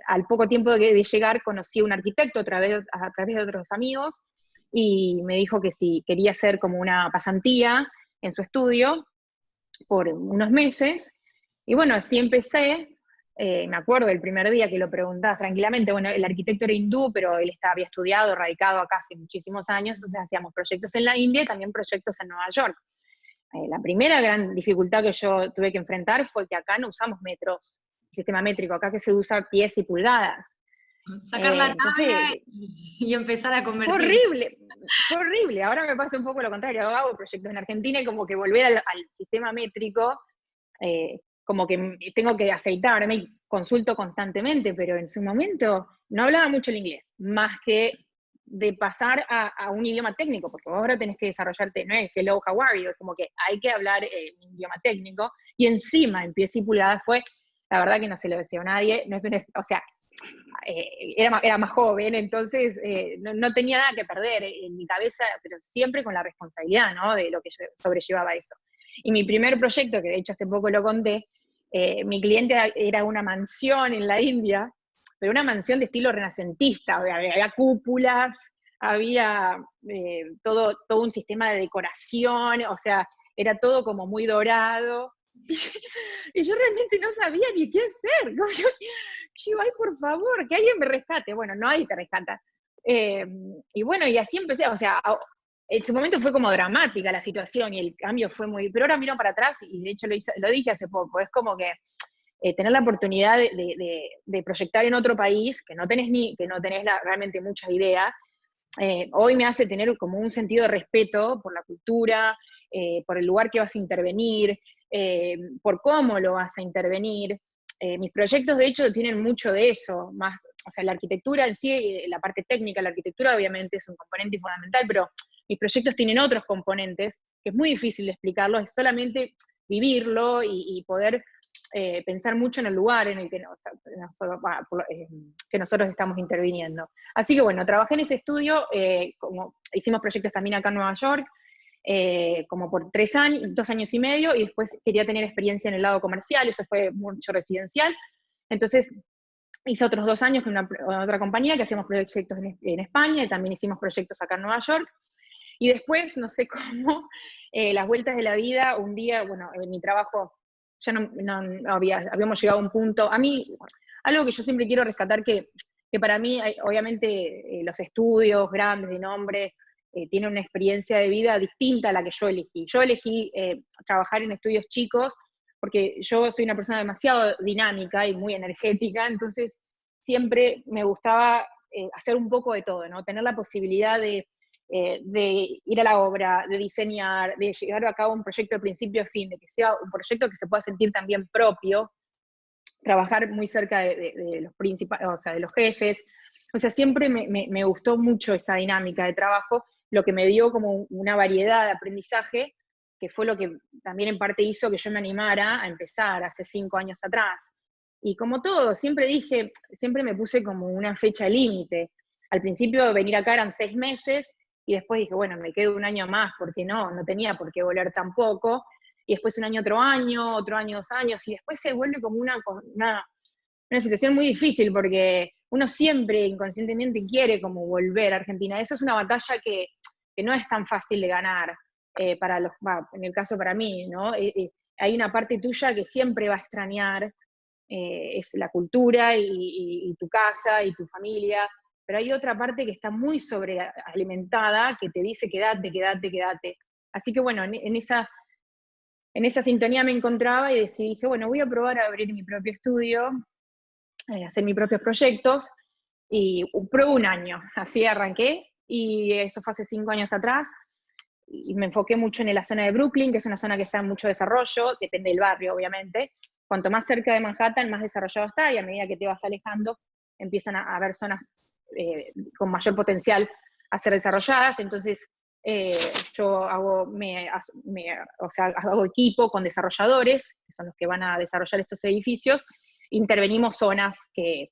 al poco tiempo de llegar conocí a un arquitecto a través de otros amigos, y me dijo que si quería hacer como una pasantía en su estudio por unos meses, y bueno, así empecé. Me acuerdo el primer día que lo preguntabas tranquilamente, bueno, el arquitecto era hindú, pero él había estudiado, radicado acá hace muchísimos años, entonces hacíamos proyectos en la India y también proyectos en Nueva York. La primera gran dificultad que yo tuve que enfrentar fue que acá no usamos metros, sistema métrico, acá que se usa pies y pulgadas. Sacar la tabla y empezar a convertir. Fue horrible. Ahora me pasa un poco lo contrario. Hago proyectos en Argentina y como que volver al sistema métrico, como que tengo que aceitarme y consulto constantemente, pero en su momento no hablaba mucho el inglés, más que de pasar a un idioma técnico, porque vos ahora tenés que desarrollarte, no es hello, how are you, es como que hay que hablar un idioma técnico, y encima en pies y pulgadas la verdad que no se lo deseo a nadie, no es o sea, era más joven, entonces no tenía nada que perder en mi cabeza, pero siempre con la responsabilidad, ¿no?, de lo que yo sobrellevaba eso. Y mi primer proyecto, que de hecho hace poco lo conté, mi cliente era una mansión en la India, pero una mansión de estilo renacentista, había cúpulas, había todo un sistema de decoración, o sea, era todo como muy dorado, y yo realmente no sabía ni qué hacer. Yo, ay, por favor, que alguien me rescate. Bueno, nadie te rescata. Y bueno, y así empecé, o sea, en su momento fue como dramática la situación y el cambio fue muy... Pero ahora miro para atrás y de hecho lo dije hace poco, es como que tener la oportunidad de proyectar en otro país, que no tenés realmente mucha idea, hoy me hace tener como un sentido de respeto por la cultura, por el lugar que vas a intervenir, por cómo lo vas a intervenir. Mis proyectos, de hecho, tienen mucho de eso, más, o sea, la arquitectura en sí, la parte técnica, la arquitectura obviamente es un componente fundamental, pero mis proyectos tienen otros componentes, que es muy difícil de explicarlo, es solamente vivirlo y poder pensar mucho en el lugar en el que nosotros estamos interviniendo. Así que bueno, trabajé en ese estudio, hicimos proyectos también acá en Nueva York, como por 2 años y medio, y después quería tener experiencia en el lado comercial, eso fue mucho residencial, entonces hice otros 2 años con otra compañía que hacíamos proyectos en España, y también hicimos proyectos acá en Nueva York, y después, no sé cómo, las vueltas de la vida, un día, bueno, en mi trabajo ya habíamos llegado a un punto, a mí, algo que yo siempre quiero rescatar, que para mí, obviamente, los estudios grandes de nombre, tiene una experiencia de vida distinta a la que yo elegí. Yo elegí trabajar en estudios chicos porque yo soy una persona demasiado dinámica y muy energética, entonces siempre me gustaba hacer un poco de todo, ¿no? Tener la posibilidad de ir a la obra, de diseñar, de llevar a cabo un proyecto de principio a fin, de que sea un proyecto que se pueda sentir también propio, trabajar muy cerca de los principales, o sea, de los jefes. O sea, siempre me gustó mucho esa dinámica de trabajo, lo que me dio como una variedad de aprendizaje, que fue lo que también en parte hizo que yo me animara a empezar hace 5 años atrás. Y como todo, siempre me puse como una fecha límite. Al principio venir acá eran 6 meses, y después dije, bueno, me quedo 1 año más, porque no tenía por qué volver tampoco, y después 1 año, otro año, 2 años, y después se vuelve como una situación muy difícil, porque uno siempre inconscientemente quiere como volver a Argentina. Eso es una batalla que no es tan fácil de ganar, en el caso para mí, ¿no? Hay una parte tuya que siempre va a extrañar, es la cultura y tu casa y tu familia, pero hay otra parte que está muy sobrealimentada, que te dice quédate, quédate, quédate. Así que bueno, en esa sintonía me encontraba y dije, bueno, voy a probar a abrir mi propio estudio, hacer mis propios proyectos, y pruebo 1 año, así arranqué, y eso fue hace 5 años atrás, y me enfoqué mucho en la zona de Brooklyn, que es una zona que está en mucho desarrollo, depende del barrio, obviamente. Cuanto más cerca de Manhattan, más desarrollado está, y a medida que te vas alejando, empiezan a haber zonas con mayor potencial a ser desarrolladas. Entonces, yo hago equipo con desarrolladores, que son los que van a desarrollar estos edificios, intervenimos zonas que,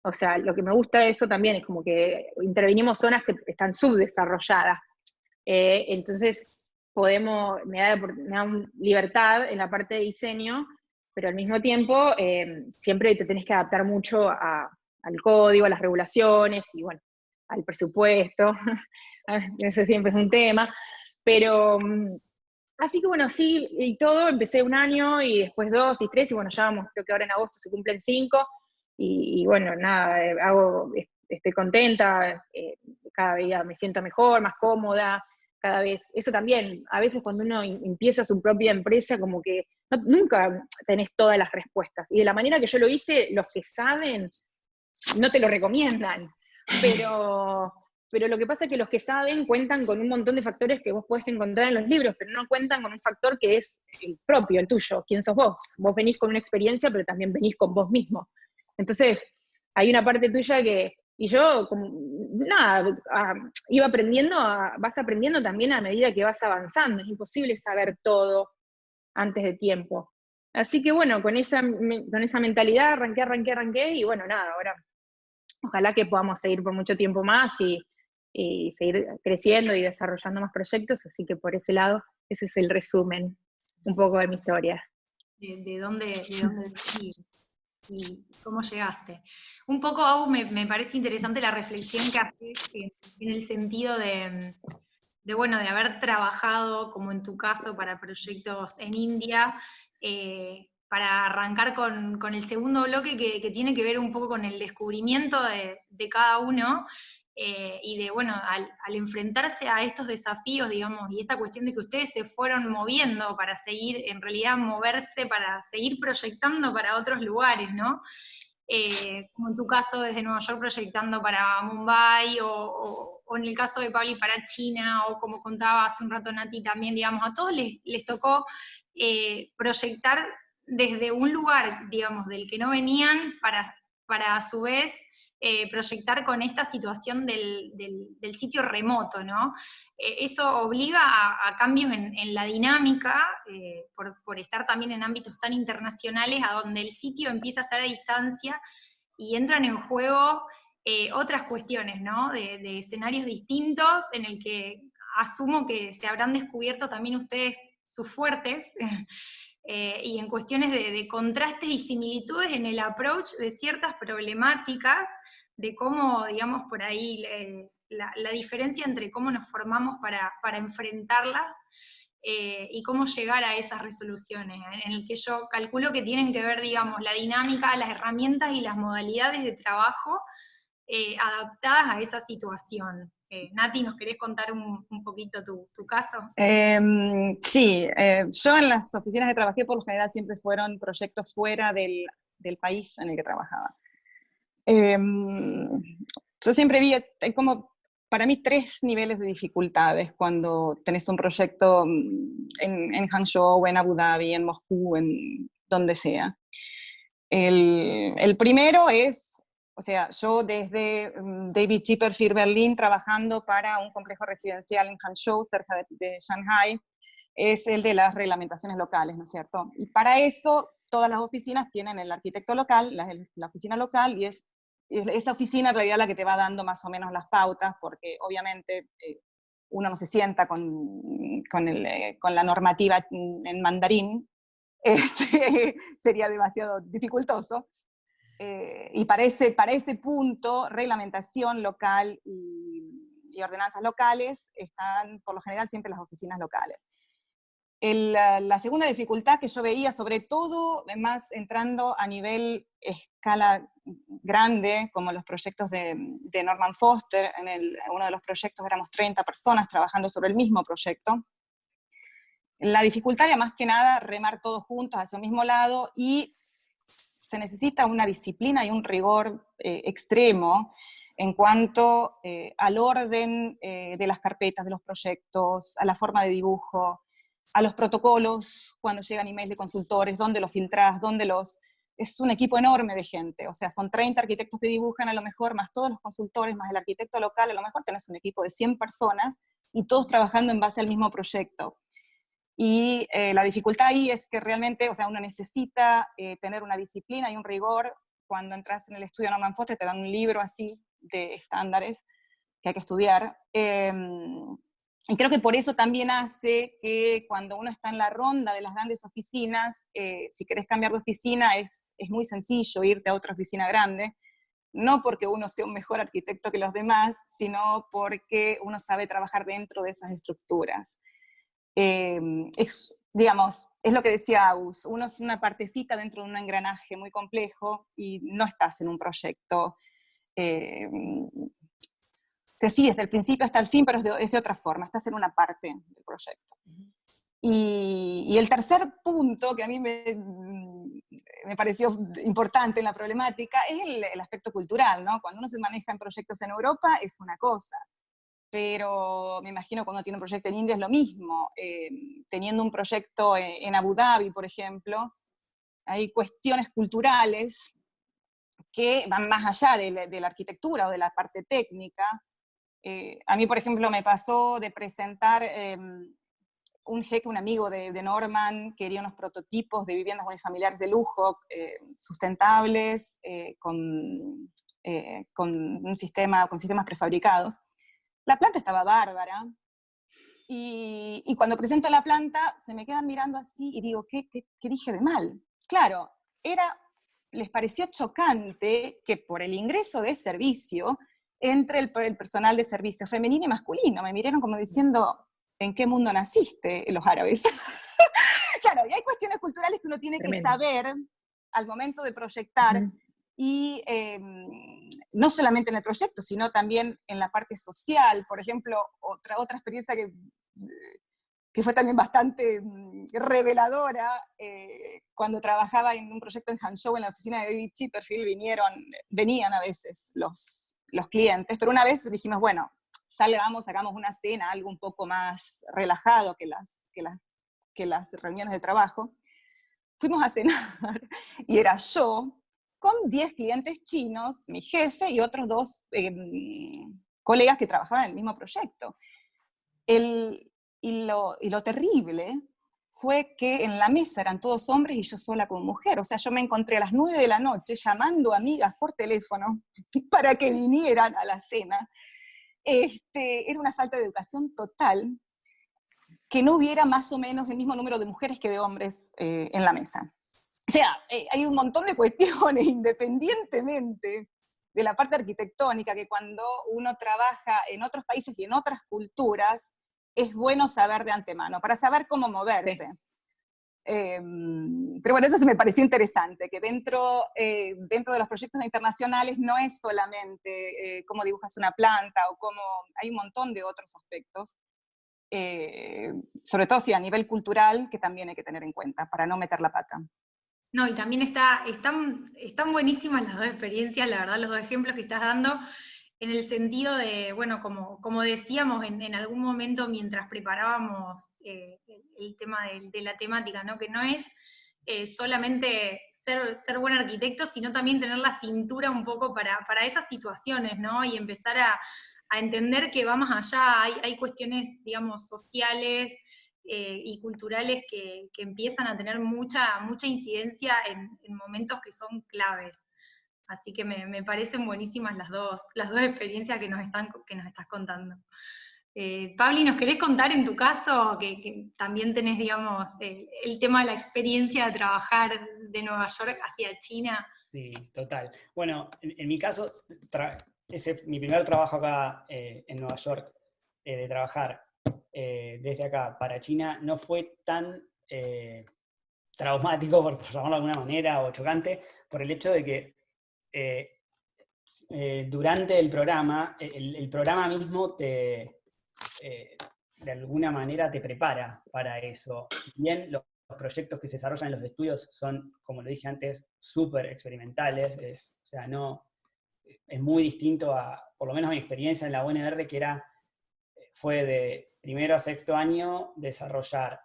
o sea, lo que me gusta de eso también es como que intervenimos zonas que están subdesarrolladas. Entonces, me da libertad en la parte de diseño, pero al mismo tiempo siempre te tenés que adaptar mucho al código, a las regulaciones y bueno, al presupuesto. Eso siempre es un tema, pero así que bueno, sí, y todo, empecé 1 año y después 2 y 3, y bueno, ya vamos, creo que ahora en agosto se cumplen 5, y bueno, nada, estoy contenta, cada día me siento mejor, más cómoda, cada vez, eso también, a veces cuando uno empieza su propia empresa, como que nunca tenés todas las respuestas, y de la manera que yo lo hice, los que saben no te lo recomiendan, pero lo que pasa es que los que saben cuentan con un montón de factores que vos podés encontrar en los libros, pero no cuentan con un factor que es el propio, el tuyo, quién sos vos. Vos venís con una experiencia, pero también venís con vos mismo. Entonces, hay una parte tuya y yo, iba aprendiendo, vas aprendiendo también a medida que vas avanzando, es imposible saber todo antes de tiempo. Así que bueno, con esa mentalidad arranqué, y bueno, nada, ahora ojalá que podamos seguir por mucho tiempo más y seguir creciendo y desarrollando más proyectos, así que por ese lado, ese es el resumen un poco de mi historia. ¿De dónde venís? y cómo llegaste. Un poco, Agu, me parece interesante la reflexión que haces en el sentido bueno, de haber trabajado, como en tu caso, para proyectos en India, para arrancar con el segundo bloque que tiene que ver un poco con el descubrimiento de cada uno, y de, bueno, al enfrentarse a estos desafíos, digamos, y esta cuestión de que ustedes se fueron moviendo para seguir, en realidad moverse, para seguir proyectando para otros lugares, ¿no? Como en tu caso desde Nueva York proyectando para Mumbai, o en el caso de Pabli para China, o como contaba hace un rato Nati también, digamos, a todos les tocó proyectar desde un lugar, digamos, del que no venían, para a su vez proyectar con esta situación del sitio remoto, ¿no? Eso obliga a cambios en la dinámica, por estar también en ámbitos tan internacionales, a donde el sitio empieza a estar a distancia y entran en juego otras cuestiones, ¿no? De escenarios distintos, en el que asumo que se habrán descubierto también ustedes sus fuertes, y en cuestiones de contrastes y similitudes en el approach de ciertas problemáticas, de cómo, digamos, por ahí la diferencia entre cómo nos formamos para enfrentarlas, y cómo llegar a esas resoluciones, en el que yo calculo que tienen que ver, digamos, la dinámica, las herramientas y las modalidades de trabajo adaptadas a esa situación. Nati, ¿nos querés contar un poquito tu caso? Sí, yo en las oficinas que trabajé por lo general siempre fueron proyectos fuera del país en el que trabajaba. Yo siempre vi, hay como, para mí, 3 niveles de dificultades cuando tenés un proyecto en Hangzhou, en Abu Dhabi, en Moscú, en donde sea. El primero es, o sea, yo desde David Chipperfield Berlín, trabajando para un complejo residencial en Hangzhou, cerca de Shanghai, es el de las reglamentaciones locales, ¿no es cierto? Y para eso, todas las oficinas tienen el arquitecto local, la oficina local, y es esa oficina en realidad la que te va dando más o menos las pautas, porque obviamente uno no se sienta con la normativa en mandarín, sería demasiado dificultoso. Y para ese punto, reglamentación local y ordenanzas locales están por lo general siempre las oficinas locales. La segunda dificultad que yo veía, sobre todo más entrando a nivel escala grande, como los proyectos de Norman Foster, uno de los proyectos éramos 30 personas trabajando sobre el mismo proyecto. La dificultad era más que nada remar todos juntos hacia el mismo lado, y se necesita una disciplina y un rigor extremo en cuanto al orden de las carpetas, de los proyectos, a la forma de dibujo, a los protocolos, cuando llegan emails de consultores, dónde los filtrás, es un equipo enorme de gente, o sea, son 30 arquitectos que dibujan a lo mejor, más todos los consultores, más el arquitecto local, a lo mejor tenés un equipo de 100 personas, y todos trabajando en base al mismo proyecto. Y la dificultad ahí es que realmente, o sea, uno necesita tener una disciplina y un rigor. Cuando entras en el estudio Norman Foster te dan un libro así de estándares que hay que estudiar. Y creo que por eso también hace que cuando uno está en la ronda de las grandes oficinas, si querés cambiar de oficina es muy sencillo irte a otra oficina grande, no porque uno sea un mejor arquitecto que los demás, sino porque uno sabe trabajar dentro de esas estructuras. Digamos, es lo que decía Agus, uno es una partecita dentro de un engranaje muy complejo y no estás en un proyecto, sí, desde el principio hasta el fin, pero es de otra forma, estás en una parte del proyecto. Y el tercer punto que a mí me pareció importante en la problemática es el aspecto cultural, ¿no? Cuando uno se maneja en proyectos en Europa es una cosa, pero me imagino cuando tiene un proyecto en India es lo mismo. Teniendo un proyecto en Abu Dhabi, por ejemplo, hay cuestiones culturales que van más allá de la arquitectura o de la parte técnica. A mí, por ejemplo, me pasó de presentar un jeque, un amigo de Norman, quería unos prototipos de viviendas unifamiliares de lujo, sustentables, con sistemas prefabricados. La planta estaba bárbara, y cuando presento la planta se me quedan mirando así y digo, ¿qué dije de mal? Claro, era les pareció chocante que por el ingreso de servicio entre el personal de servicio femenino y masculino. Me miraron como diciendo, ¿en qué mundo naciste, los árabes? Claro, y hay cuestiones culturales que uno tiene que saber al momento de proyectar, y no solamente en el proyecto, sino también en la parte social. Por ejemplo, otra experiencia que fue también bastante reveladora, cuando trabajaba en un proyecto en Hangzhou, en la oficina de David Chipperfield, venían a veces los clientes, pero una vez dijimos, bueno, salgamos, hagamos una cena, algo un poco más relajado que las reuniones de trabajo. Fuimos a cenar, y era yo, con 10 clientes chinos, mi jefe y otros 2 colegas que trabajaban en el mismo proyecto. Y lo terrible fue que en la mesa eran todos hombres y yo sola como mujer. O sea, yo me encontré a las 9 de la noche llamando a amigas por teléfono para que vinieran a la cena. Era una falta de educación total que no hubiera más o menos el mismo número de mujeres que de hombres en la mesa. O sea, hay un montón de cuestiones, independientemente de la parte arquitectónica, que cuando uno trabaja en otros países y en otras culturas, es bueno saber de antemano, para saber cómo moverse. Sí. Pero bueno, eso se me pareció interesante, que dentro de los proyectos internacionales no es solamente cómo dibujas una planta, o cómo, hay un montón de otros aspectos, sobre todo sí, a nivel cultural, que también hay que tener en cuenta, para no meter la pata. No, y también están buenísimas las 2 experiencias, la verdad, los 2 ejemplos que estás dando, en el sentido de, bueno, como decíamos en algún momento mientras preparábamos el tema de la temática, ¿no? Que no es solamente ser buen arquitecto, sino también tener la cintura un poco para esas situaciones, ¿no? Y empezar a entender que va más allá, hay cuestiones, digamos, sociales y culturales que empiezan a tener mucha incidencia en momentos que son claves. Así que me parecen buenísimas las dos experiencias que nos estás contando. Pabli, ¿nos querés contar en tu caso, que también tenés, digamos, el tema de la experiencia de trabajar de Nueva York hacia China? Sí, total. Bueno, en mi caso, mi primer trabajo acá en Nueva York, de trabajar desde acá para China, no fue tan traumático, por llamarlo de alguna manera, o chocante, por el hecho de que durante el programa, el programa mismo de alguna manera te prepara para eso. Si bien los proyectos que se desarrollan en los estudios son, como lo dije antes, súper experimentales, o sea, es muy distinto a, por lo menos mi experiencia en la UNR, que fue de primero a sexto año desarrollar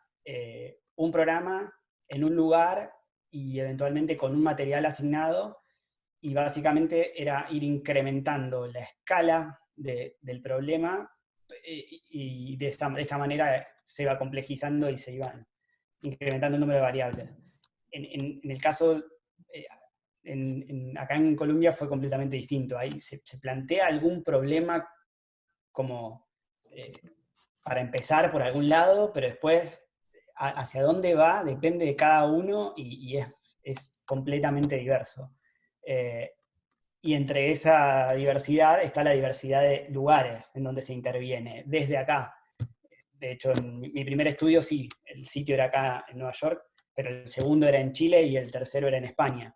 un programa en un lugar y eventualmente con un material asignado, y básicamente era ir incrementando la escala del problema, y de esta manera se iba complejizando y se iban incrementando el número de variables. En el caso, acá en Colombia fue completamente distinto. Ahí se plantea algún problema como para empezar por algún lado, pero después hacia dónde va depende de cada uno, y es completamente diverso. Y entre esa diversidad está la diversidad de lugares en donde se interviene, desde acá. De hecho, en mi primer estudio sí, el sitio era acá en Nueva York, pero el segundo era en Chile y el tercero era en España.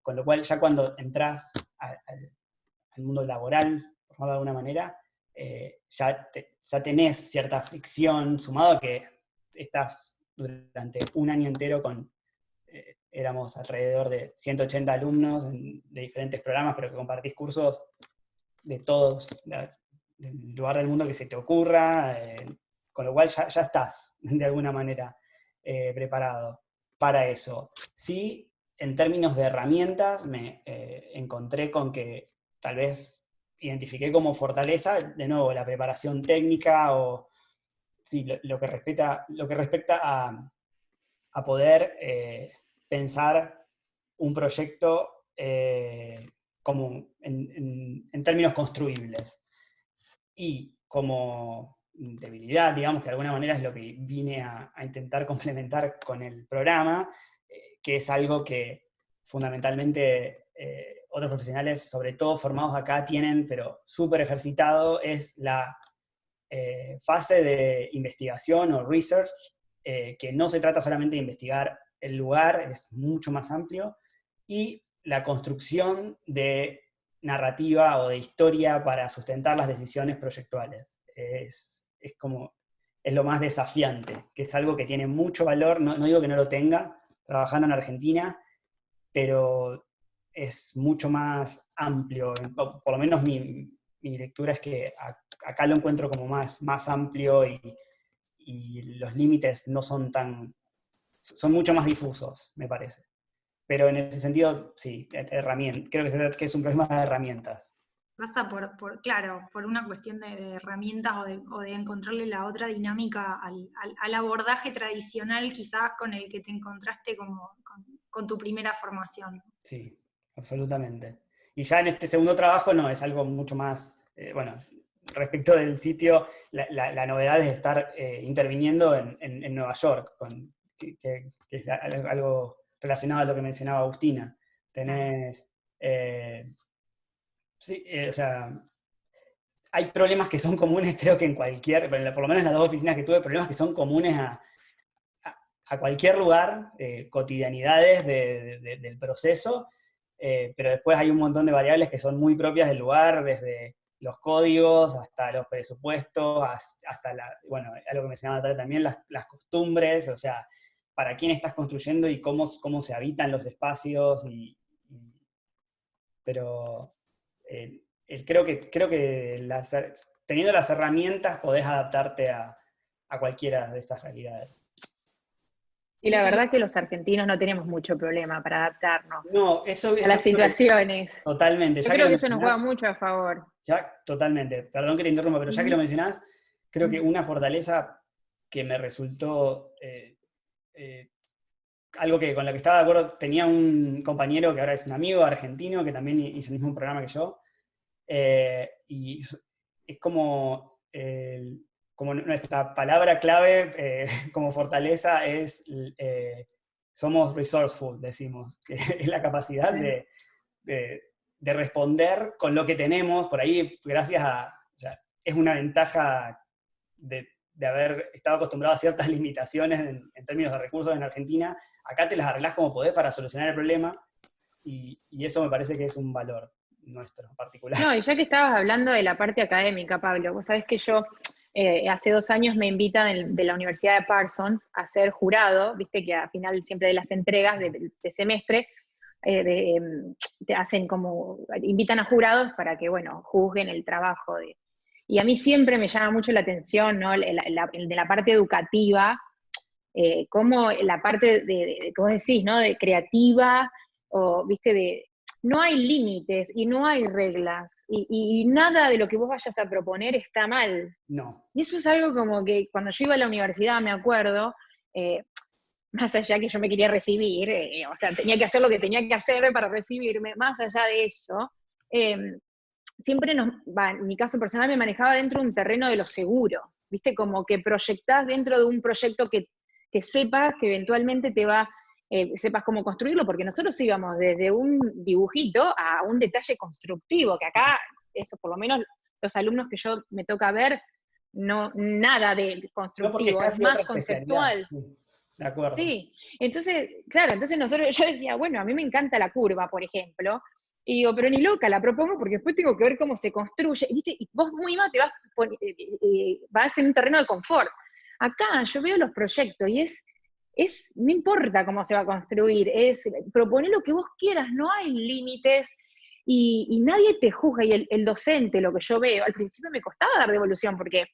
Con lo cual, ya cuando entras al mundo laboral, por llamarlo de alguna manera, ya tenés cierta fricción, sumado a que estás durante un año entero éramos alrededor de 180 alumnos de diferentes programas, pero que compartís cursos de todos, del lugar del mundo que se te ocurra, con lo cual ya estás, de alguna manera, preparado para eso. Sí, en términos de herramientas, me encontré con que tal vez identifiqué como fortaleza, de nuevo, la preparación técnica, o sí, lo que respecta a poder pensar un proyecto como en términos construibles. Y como debilidad, digamos, que de alguna manera es lo que vine a intentar complementar con el programa, que es algo que fundamentalmente otros profesionales, sobre todo formados acá, tienen, pero súper ejercitado, es la fase de investigación o research, que no se trata solamente de investigar el lugar, es mucho más amplio, y la construcción de narrativa o de historia para sustentar las decisiones proyectuales. Es lo más desafiante, que es algo que tiene mucho valor, no digo que no lo tenga, trabajando en Argentina, pero es mucho más amplio, por lo menos mi lectura es que acá lo encuentro como más amplio y los límites no son son mucho más difusos, me parece. Pero en ese sentido, sí, creo que es un problema de herramientas. Pasa claro, por una cuestión de herramientas o de encontrarle la otra dinámica al abordaje tradicional quizás con el que te encontraste con tu primera formación. Sí, absolutamente. Y ya en este segundo trabajo no, es algo mucho más, bueno, respecto del sitio, la novedad es estar interviniendo en Nueva York, que es algo relacionado a lo que mencionaba Agustina. Tenés, o sea, hay problemas que son comunes, creo que por lo menos en las dos oficinas que tuve, problemas que son comunes a cualquier lugar, cotidianidades del proceso, pero después hay un montón de variables que son muy propias del lugar, desde los códigos hasta los presupuestos, hasta bueno, algo que mencionaba también, las costumbres, o sea, para quién estás construyendo y cómo se habitan los espacios, pero creo que teniendo las herramientas podés adaptarte a cualquiera de estas realidades. Y la verdad que los argentinos no tenemos mucho problema para adaptarnos a las situaciones. Totalmente. Yo creo que eso nos juega mucho a favor. Totalmente. Perdón que te interrumpa, pero ya que lo mencionás, creo que una fortaleza que me resultó algo con lo que estaba de acuerdo, tenía un compañero que ahora es un amigo argentino que también hizo el mismo programa que yo, y es como nuestra palabra clave como fortaleza es somos resourceful, decimos, que es la capacidad de responder con lo que tenemos, por ahí gracias o sea, es una ventaja de haber estado acostumbrado a ciertas limitaciones en términos de recursos en Argentina. Acá te las arreglás como podés para solucionar el problema, y eso me parece que es un valor nuestro particular. No, y ya que estabas hablando de la parte académica, Pablo, vos sabés que yo hace 2 años me invitan de la Universidad de Parsons a ser jurado, viste que al final siempre de las entregas de semestre te hacen invitan a jurados para que, bueno, juzguen el trabajo y a mí siempre me llama mucho la atención, ¿no? de la parte educativa, como la parte que vos decís, ¿no? De creativa, o, viste, no hay límites y no hay reglas, y nada de lo que vos vayas a proponer está mal. No. Y eso es algo como que cuando yo iba a la universidad, me acuerdo, más allá que yo me quería recibir, o sea, tenía que hacer lo que tenía que hacer para recibirme, más allá de eso, siempre en mi caso personal me manejaba dentro de un terreno de lo seguro, ¿viste? Como que proyectás dentro de un proyecto que sepas que eventualmente sepas cómo construirlo, porque nosotros íbamos desde un dibujito a un detalle constructivo, que acá, esto por lo menos los alumnos que yo me toca ver, nada de constructivo, es más conceptual. Sí, de acuerdo. Sí, entonces, claro, yo decía, bueno, a mí me encanta la curva, por ejemplo, y digo, pero ni loca, la propongo porque después tengo que ver cómo se construye, ¿viste? Y vos muy mal te vas en un terreno de confort. Acá yo veo los proyectos y no importa cómo se va a construir, es proponer lo que vos quieras, no hay límites y nadie te juzga. Y el docente, lo que yo veo, al principio me costaba dar devolución porque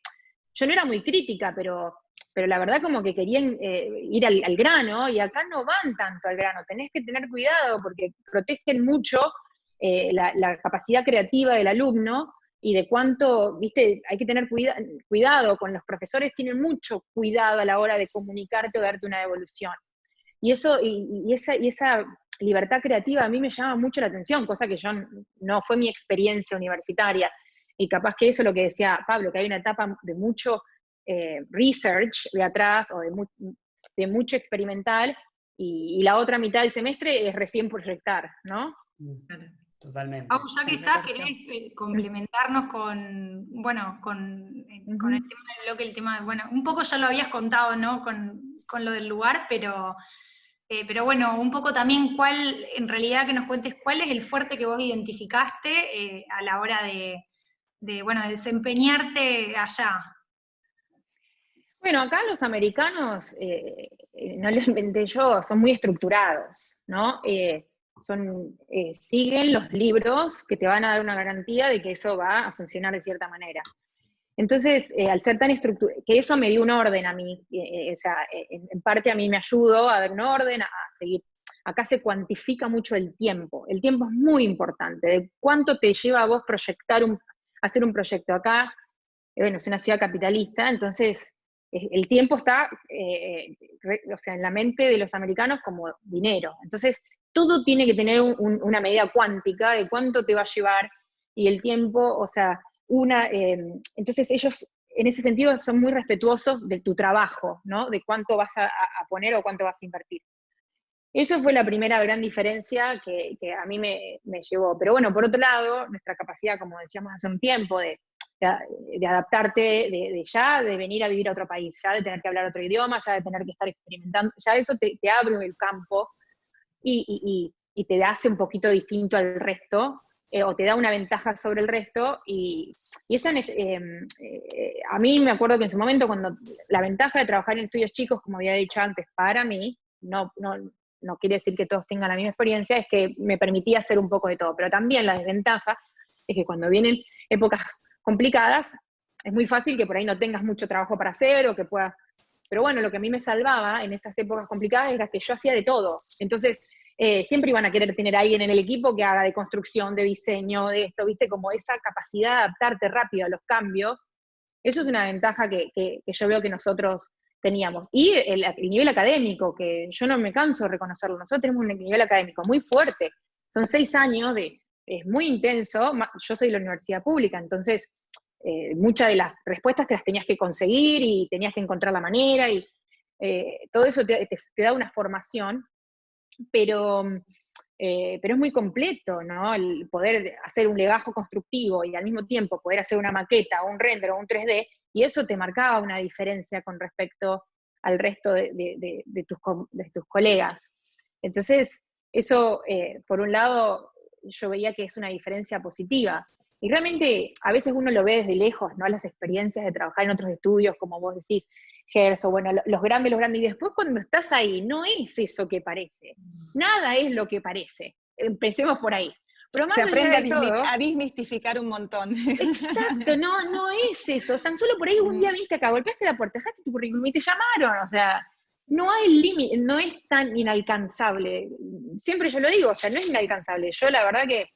yo no era muy crítica, pero la verdad como que querían ir al grano, y acá no van tanto al grano, tenés que tener cuidado porque protegen mucho la capacidad creativa del alumno, y de cuánto, viste, hay que tener cuidado con los profesores, tienen mucho cuidado a la hora de comunicarte o darte una devolución. Y esa libertad creativa a mí me llama mucho la atención, cosa que no fue mi experiencia universitaria. Y capaz que eso es lo que decía Pablo, que hay una etapa de mucho research de atrás, o de mucho experimental, y la otra mitad del semestre es recién proyectar, ¿no? Totalmente. Pau, ya que estás, ¿querés complementarnos con, bueno, con el tema del bloque, el tema, bueno, un poco ya lo habías contado, ¿no? Con lo del lugar, pero bueno, un poco también en realidad que nos cuentes cuál es el fuerte que vos identificaste a la hora de desempeñarte allá. Bueno, acá los americanos, no lo inventé yo, son muy estructurados, ¿no? Siguen los libros que te van a dar una garantía de que eso va a funcionar de cierta manera. Entonces, al ser tan estructurado, que eso me dio un orden a mí, o sea, en parte a mí me ayudó a dar un orden, a seguir. Acá se cuantifica mucho el tiempo es muy importante, de cuánto te lleva a vos hacer un proyecto. Acá, bueno, es una ciudad capitalista, entonces el tiempo está, o sea, en la mente de los americanos como dinero. Entonces, todo tiene que tener una medida cuántica de cuánto te va a llevar, y el tiempo, o sea, entonces ellos en ese sentido son muy respetuosos de tu trabajo, ¿no? De cuánto vas a poner o cuánto vas a invertir. Eso fue la primera gran diferencia que a mí me llevó. Pero bueno, por otro lado, nuestra capacidad, como decíamos hace un tiempo, de adaptarte, de venir a vivir a otro país, ya de tener que hablar otro idioma, ya de tener que estar experimentando, ya eso te abre el campo y te hace un poquito distinto al resto, o te da una ventaja sobre el resto, y esa a mí me acuerdo que en su momento, cuando la ventaja de trabajar en estudios chicos, como había dicho antes, para mí, no quiere decir que todos tengan la misma experiencia, es que me permitía hacer un poco de todo, pero también la desventaja es que cuando vienen épocas complicadas, es muy fácil que por ahí no tengas mucho trabajo para hacer, o que puedas, pero bueno, lo que a mí me salvaba en esas épocas complicadas era que yo hacía de todo. Entonces, siempre iban a querer tener a alguien en el equipo que haga de construcción, de diseño, de esto, ¿viste? Como esa capacidad de adaptarte rápido a los cambios. Eso es una ventaja que yo veo que nosotros teníamos. Y el nivel académico, que yo no me canso de reconocerlo, nosotros tenemos un nivel académico muy fuerte. Son 6 años es muy intenso. Yo soy de la universidad pública, entonces muchas de las respuestas te las tenías que conseguir y tenías que encontrar la manera, y todo eso te da una formación, pero es muy completo, ¿no? El poder hacer un legajo constructivo y al mismo tiempo poder hacer una maqueta o un render o un 3D, y eso te marcaba una diferencia con respecto al resto de tus colegas. Entonces, eso, por un lado, yo veía que es una diferencia positiva. Y realmente a veces uno lo ve desde lejos, ¿no? Las experiencias de trabajar en otros estudios, como vos decís, Gers, o bueno, los grandes, y después cuando estás ahí, no es eso que parece. Nada es lo que parece. Empecemos por ahí. Pero más se aprende todo, a desmistificar un montón. Exacto, no es eso. Tan solo por ahí un día viniste acá, golpeaste la puerta, dejaste tu currículum y te llamaron. O sea, no hay límite, no es tan inalcanzable. Siempre yo lo digo, o sea, no es inalcanzable. Yo la verdad que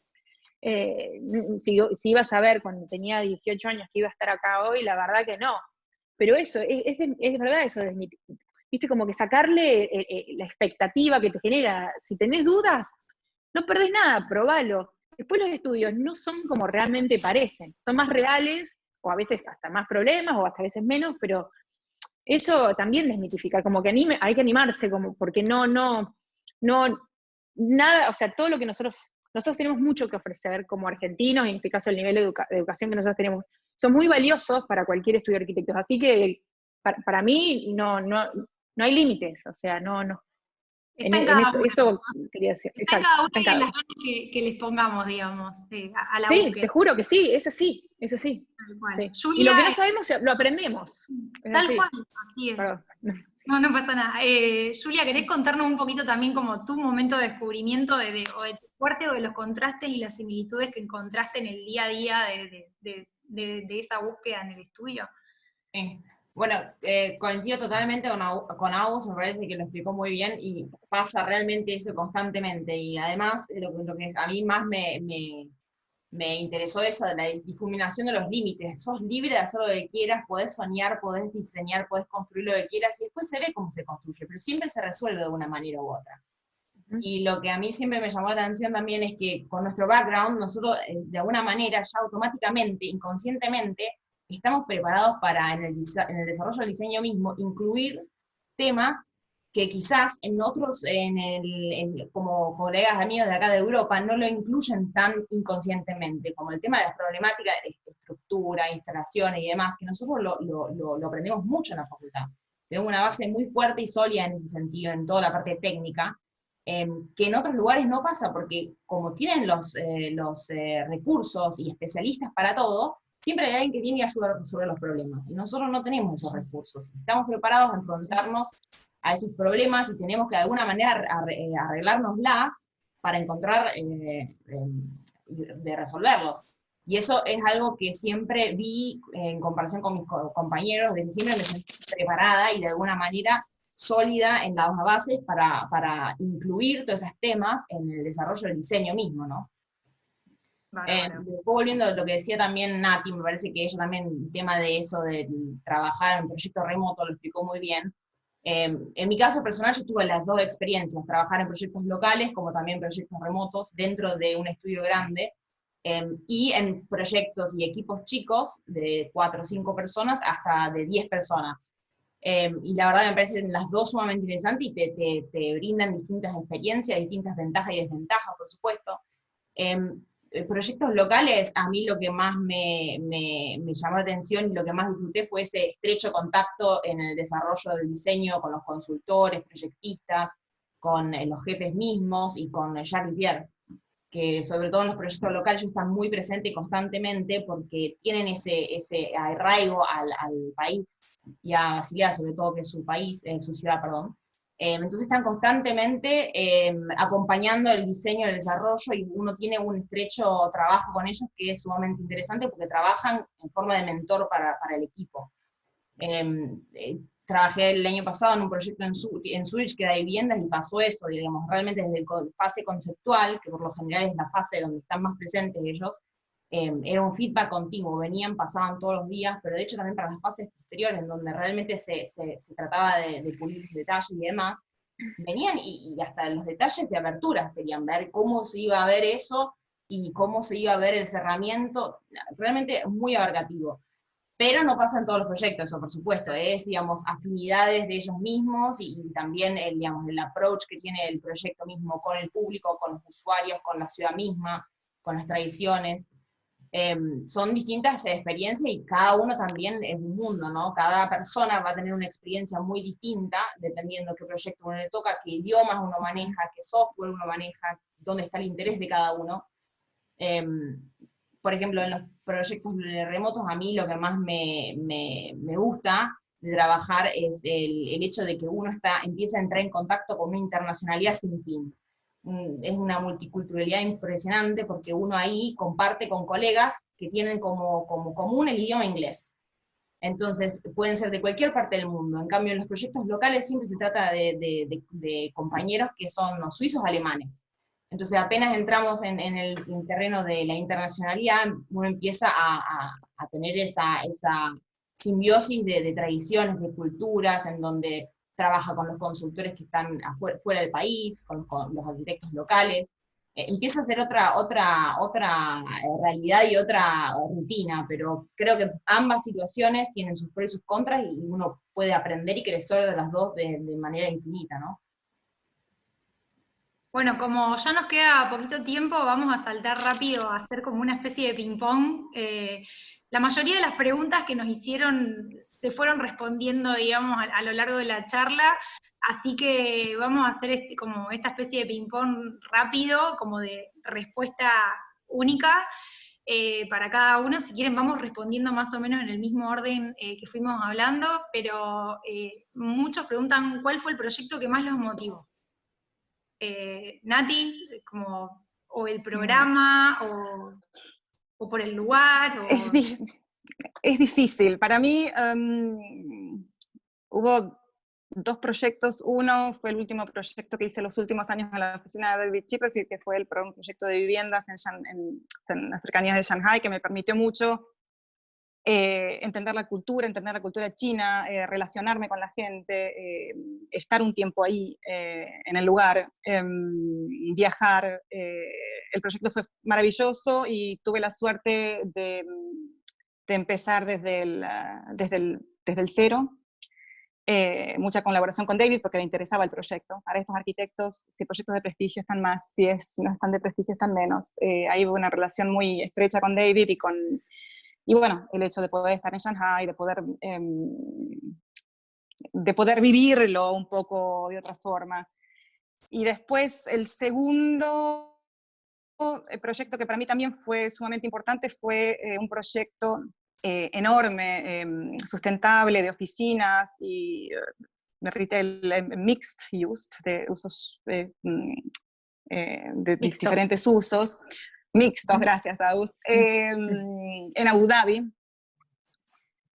si iba a saber cuando tenía 18 años que iba a estar acá hoy, la verdad que no. Pero eso, es verdad eso, viste, como que sacarle la expectativa que te genera. Si tenés dudas, no perdés nada, probalo. Después los estudios no son como realmente parecen, son más reales, o a veces hasta más problemas, o hasta a veces menos, pero eso también desmitifica, como que hay que animarse, como porque nada, o sea, todo lo que nosotros tenemos mucho que ofrecer como argentinos, y en este caso el nivel de educación que nosotros tenemos, son muy valiosos para cualquier estudio de arquitectos, así que para mí no hay límites, o sea, Está en cada uno. Eso quería decir. Está Exacto, en cada uno y en cada las ganas que les pongamos, digamos, a la sí, búsqueda. te juro que sí, es así. Tal cual. Sí. Julia, Y lo que no sabemos, lo aprendemos. Tal cual, así es. Perdón. No pasa nada. Julia, ¿querés contarnos un poquito también como tu momento de descubrimiento o de tu fuerte, o de los contrastes y las similitudes que encontraste en el día a día de esa búsqueda en el estudio? Sí. Bueno, coincido totalmente con Agus, me parece que lo explicó muy bien, y pasa realmente eso constantemente. Y además, lo que a mí más me interesó eso de la difuminación de los límites. Sos libre de hacer lo que quieras, podés soñar, podés diseñar, podés construir lo que quieras, y después se ve cómo se construye, pero siempre se resuelve de una manera u otra. Y lo que a mí siempre me llamó la atención también es que con nuestro background, nosotros de alguna manera ya automáticamente, inconscientemente, estamos preparados para en el desarrollo del diseño mismo incluir temas que quizás en otros, como colegas amigos de acá de Europa, no lo incluyen tan inconscientemente, como el tema de las problemáticas de estructura, instalaciones y demás, que nosotros lo aprendemos mucho en la facultad. Tenemos una base muy fuerte y sólida en ese sentido, en toda la parte técnica, que en otros lugares no pasa, porque como tienen los recursos y especialistas para todo, siempre hay alguien que tiene que ayudar a resolver los problemas, y nosotros no tenemos esos recursos. Estamos preparados a enfrentarnos a esos problemas y tenemos que de alguna manera arreglárnoslas para encontrar de resolverlos. Y eso es algo que siempre vi en comparación con mis compañeros, de que siempre me sentí preparada y de alguna manera sólida en las bases para incluir todos esos temas en el desarrollo del diseño mismo, ¿no? Después volviendo a lo que decía también Nati, me parece que ella también, el tema de eso, de trabajar en un proyecto remoto, lo explicó muy bien. En mi caso personal yo tuve las dos experiencias, trabajar en proyectos locales como también proyectos remotos dentro de un estudio grande, y en proyectos y equipos chicos de 4 o 5 personas hasta de 10 personas. Y la verdad me parecen las dos sumamente interesantes y te brindan distintas experiencias, distintas ventajas y desventajas, por supuesto. Proyectos locales, a mí lo que más me llamó la atención y lo que más disfruté fue ese estrecho contacto en el desarrollo del diseño con los consultores, proyectistas, con los jefes mismos y con Jacques Pierre, que sobre todo en los proyectos locales ellos están muy presentes constantemente porque tienen ese arraigo al país y a Basilea, sobre todo, que es su país, su ciudad, perdón. Entonces están constantemente acompañando el diseño y el desarrollo, y uno tiene un estrecho trabajo con ellos que es sumamente interesante porque trabajan en forma de mentor para el equipo. Trabajé el año pasado en un proyecto en Zurich que da viviendas y pasó eso, digamos, realmente desde la fase conceptual, que por lo general es la fase donde están más presentes ellos, era un feedback continuo, venían, pasaban todos los días, pero de hecho también para las fases posteriores, en donde realmente se trataba de pulir los detalles y demás, venían y hasta los detalles de aperturas querían ver cómo se iba a ver eso y cómo se iba a ver el cerramiento, realmente muy abarcativo. Pero no pasa en todos los proyectos, eso por supuesto, es, digamos, afinidades de ellos mismos y también digamos, el approach que tiene el proyecto mismo con el público, con los usuarios, con la ciudad misma, con las tradiciones. Son distintas experiencias y cada uno también es un mundo, ¿no? Cada persona va a tener una experiencia muy distinta, dependiendo qué proyecto uno le toca, qué idiomas uno maneja, qué software uno maneja, dónde está el interés de cada uno. Por ejemplo, en los proyectos remotos, a mí lo que más me gusta de trabajar es el hecho de que uno empieza a entrar en contacto con una internacionalidad sin fin. Es una multiculturalidad impresionante porque uno ahí comparte con colegas que tienen como común el idioma inglés. Entonces, pueden ser de cualquier parte del mundo. En cambio, en los proyectos locales siempre se trata de compañeros que son los suizos alemanes. Entonces, apenas entramos en el terreno de la internacionalidad, uno empieza a tener esa simbiosis de tradiciones, de culturas, en donde trabaja con los consultores que están fuera del país, con los arquitectos locales. Empieza a ser otra realidad y otra rutina, pero creo que ambas situaciones tienen sus pros y sus contras, y uno puede aprender y crecer de las dos de manera infinita, ¿no? Bueno, como ya nos queda poquito tiempo, vamos a saltar rápido a hacer como una especie de ping-pong. La mayoría de las preguntas que nos hicieron se fueron respondiendo, digamos, a lo largo de la charla, así que vamos a hacer como esta especie de ping-pong rápido, como de respuesta única para cada uno. Si quieren vamos respondiendo más o menos en el mismo orden que fuimos hablando, pero muchos preguntan ¿cuál fue el proyecto que más los motivó? Nati, o el programa, o por el lugar, o... Es difícil. Para mí hubo dos proyectos. Uno fue el último proyecto que hice los últimos años en la oficina de David Chipperfield, que fue un proyecto de viviendas en las cercanías de Shanghai, que me permitió mucho entender la cultura china, relacionarme con la gente, estar un tiempo ahí en el lugar, viajar. El proyecto fue maravilloso y tuve la suerte de empezar desde el cero. mucha colaboración con David porque le interesaba el proyecto. Para estos arquitectos, si proyectos de prestigio están más, si no están de prestigio están menos. Hay una relación muy estrecha con David y bueno, el hecho de poder estar en Shanghai, de poder vivirlo un poco de otra forma. Y después el segundo proyecto que para mí también fue sumamente importante fue un proyecto enorme, sustentable, de oficinas y de retail mixed use, de usos de diferentes usos, mixtos, gracias Aus, en Abu Dhabi,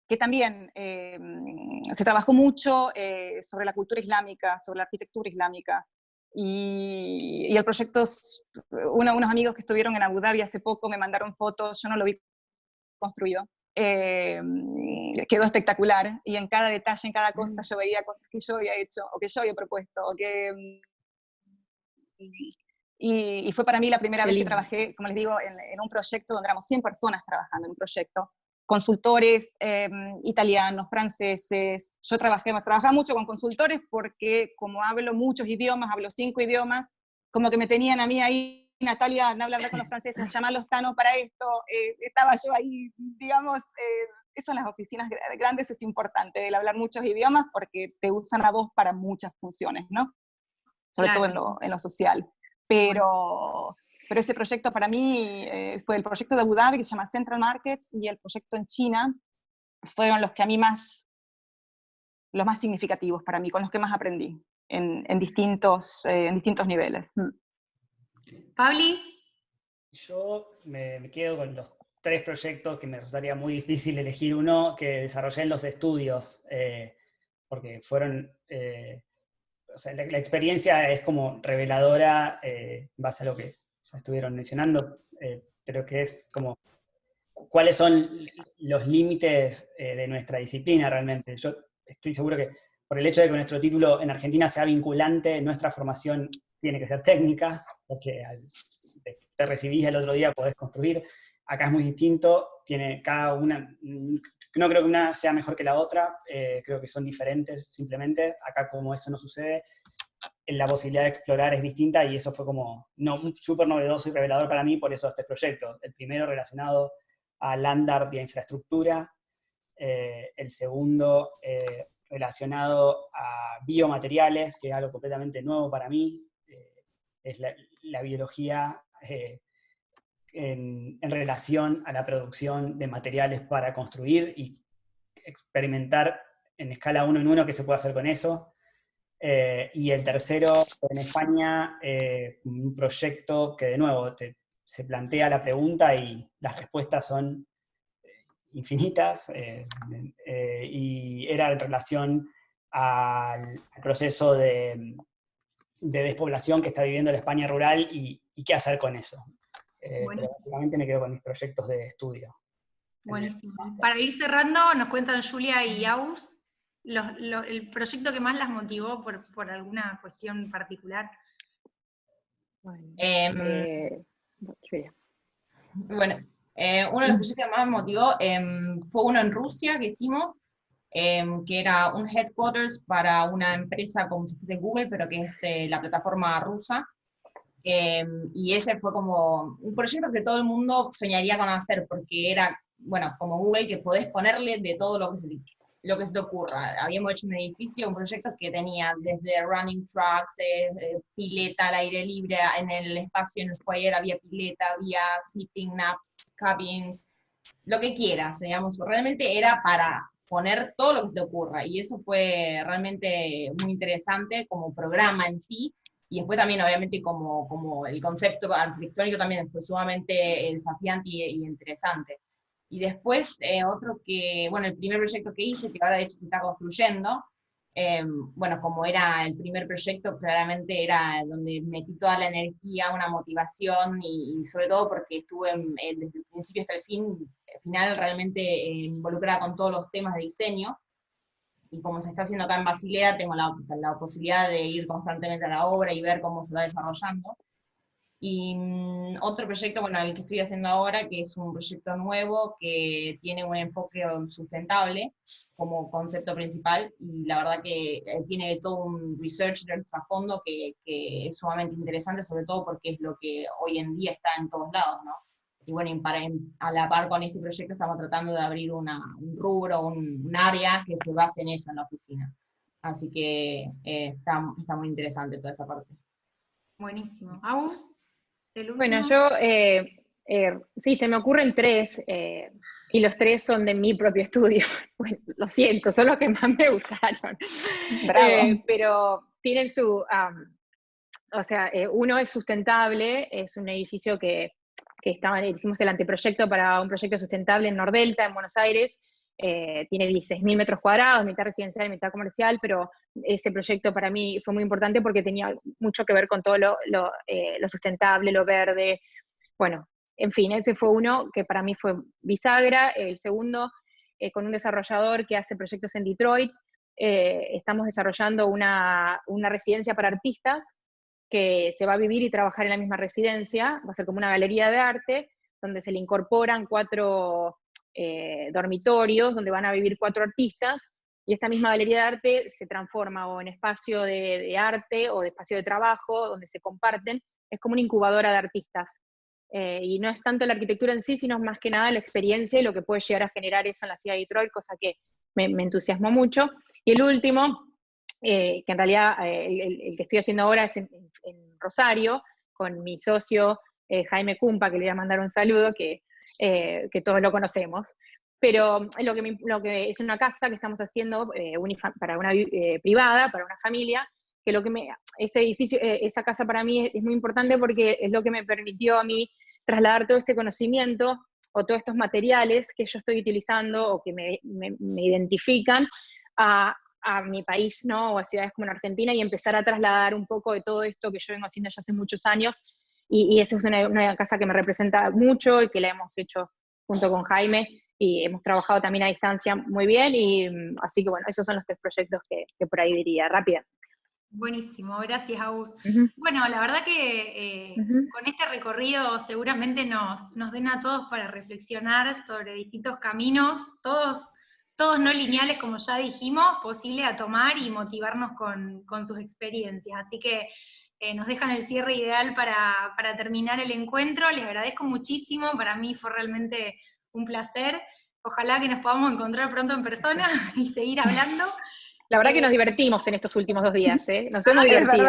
que también se trabajó mucho sobre la cultura islámica, sobre la arquitectura islámica. Y el proyecto, unos amigos que estuvieron en Abu Dhabi hace poco me mandaron fotos, yo no lo vi construido, quedó espectacular, y en cada detalle, en cada cosa, yo veía cosas que yo había hecho, o que yo había propuesto, y fue para mí la primera vez que trabajé, como les digo, en un proyecto donde éramos 100 personas trabajando en un proyecto, consultores italianos, franceses. Yo trabajaba mucho con consultores porque como hablo muchos idiomas, hablo 5 idiomas, como que me tenían a mí ahí, Natalia, anda a hablar con los franceses, llama a los tanos para esto, estaba yo ahí, digamos, eso en las oficinas grandes es importante, el hablar muchos idiomas porque te usan a vos para muchas funciones, ¿no? Sobre todo en lo social. Pero ese proyecto para mí fue el proyecto de Abu Dhabi, que se llama Central Markets, y el proyecto en China fueron los que a mí los más significativos para mí, con los que más aprendí en distintos niveles. Pabli. Yo me quedo con los 3 proyectos que me resultaría muy difícil elegir uno, que desarrollé en los estudios, porque fueron... o sea, la experiencia es como reveladora en base a lo que ya estuvieron mencionando, pero que es como cuáles son los límites de nuestra disciplina realmente. Yo estoy seguro que por el hecho de que nuestro título en Argentina sea vinculante, nuestra formación tiene que ser técnica, porque te recibís el otro día, podés construir. Acá es muy distinto, tiene cada una... No creo que una sea mejor que la otra, creo que son diferentes simplemente. Acá como eso no sucede, la posibilidad de explorar es distinta y eso fue como súper novedoso y revelador para mí, por eso este proyecto. El primero relacionado a land art y a infraestructura, el segundo relacionado a biomateriales, que es algo completamente nuevo para mí, es la biología en relación a la producción de materiales para construir y experimentar en escala 1 en 1 qué se puede hacer con eso. Y el tercero, en España, un proyecto que de nuevo se plantea la pregunta y las respuestas son infinitas, y era en relación al proceso de despoblación que está viviendo la España rural y qué hacer con eso. Pero básicamente me quedo con mis proyectos de estudio. Buenísimo. Para ir cerrando, nos cuentan Julia y Aus el proyecto que más las motivó por alguna cuestión particular. Bueno, uno de los proyectos que más me motivó fue uno en Rusia que hicimos, que era un headquarters para una empresa como si fuese Google, pero que es la plataforma rusa. Y ese fue como un proyecto que todo el mundo soñaría con hacer, porque era, bueno, como Google, que podés ponerle de todo lo que se te ocurra. Habíamos hecho un edificio, un proyecto que tenía desde running trucks, pileta al aire libre, en el espacio, en el foyer había pileta, había sleeping naps, cabins, lo que quieras, digamos, realmente era para poner todo lo que se te ocurra, y eso fue realmente muy interesante como programa en sí. Y después también, obviamente, como el concepto arquitectónico también fue sumamente desafiante y interesante. Y después, otro que, bueno, el primer proyecto que hice, que ahora de hecho se está construyendo, bueno, como era el primer proyecto, claramente era donde metí toda la energía, una motivación, y sobre todo porque estuve desde el principio hasta el final realmente involucrada con todos los temas de diseño. Y como se está haciendo acá en Basilea, tengo la posibilidad de ir constantemente a la obra y ver cómo se va desarrollando. Y otro proyecto, bueno, el que estoy haciendo ahora, que es un proyecto nuevo, que tiene un enfoque sustentable, como concepto principal, y la verdad que tiene todo un research del trasfondo que es sumamente interesante, sobre todo porque es lo que hoy en día está en todos lados, ¿no? Y bueno, a la par con este proyecto estamos tratando de abrir un rubro, un área que se base en eso, en la oficina. Así que está muy interesante toda esa parte. Buenísimo. ¿Agus? ¿El último? Bueno, yo, sí, se me ocurren 3, y los 3 son de mi propio estudio. Bueno, lo siento, son los que más me gustaron. Bravo. Pero tienen su, o sea, uno es sustentable, es un edificio que hicimos el anteproyecto para un proyecto sustentable en Nordelta, en Buenos Aires. Tiene 16.000 metros cuadrados, mitad residencial y mitad comercial, pero ese proyecto para mí fue muy importante porque tenía mucho que ver con todo lo sustentable, lo verde. Bueno, en fin, ese fue uno que para mí fue bisagra. El segundo, con un desarrollador que hace proyectos en Detroit, estamos desarrollando una residencia para artistas que se va a vivir y trabajar en la misma residencia. Va a ser como una galería de arte, donde se le incorporan 4 dormitorios, donde van a vivir 4 artistas, y esta misma galería de arte se transforma o en espacio de arte o de espacio de trabajo, donde se comparten. Es como una incubadora de artistas. Y no es tanto la arquitectura en sí, sino más que nada la experiencia y lo que puede llegar a generar eso en la ciudad de Detroit, cosa que me entusiasmó mucho. Y el último, que en realidad el que estoy haciendo ahora es en Rosario, con mi socio Jaime Cumpa, que le voy a mandar un saludo, que todos lo conocemos. Pero lo que es una casa que estamos haciendo para una privada, para una familia, que ese edificio, esa casa para mí es muy importante porque es lo que me permitió a mí trasladar todo este conocimiento o todos estos materiales que yo estoy utilizando o que me identifican a mi país, ¿no? O a ciudades como en Argentina, y empezar a trasladar un poco de todo esto que yo vengo haciendo ya hace muchos años, y esa es una casa que me representa mucho y que la hemos hecho junto con Jaime, y hemos trabajado también a distancia muy bien, y así que bueno, esos son los 3 proyectos que por ahí diría, rápida. Buenísimo, gracias, Agus. Uh-huh. Bueno, la verdad que con este recorrido seguramente nos den a todos para reflexionar sobre distintos caminos, todos no lineales, como ya dijimos, posible a tomar y motivarnos con sus experiencias. Así que nos dejan el cierre ideal para terminar el encuentro. Les agradezco muchísimo, para mí fue realmente un placer. Ojalá que nos podamos encontrar pronto en persona y seguir hablando. La verdad que nos divertimos en estos últimos 2 días, ¿eh? Nos hemos divertido.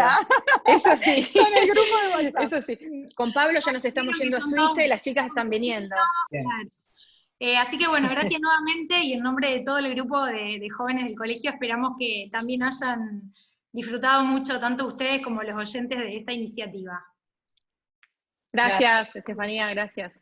Eso sí. Con el grupo de WhatsApp. Eso sí. Con Pablo ya nos estamos yendo a Suiza y las chicas están viniendo. Así que bueno, gracias nuevamente, y en nombre de todo el grupo de jóvenes del colegio esperamos que también hayan disfrutado mucho tanto ustedes como los oyentes de esta iniciativa. Gracias, Estefanía, gracias.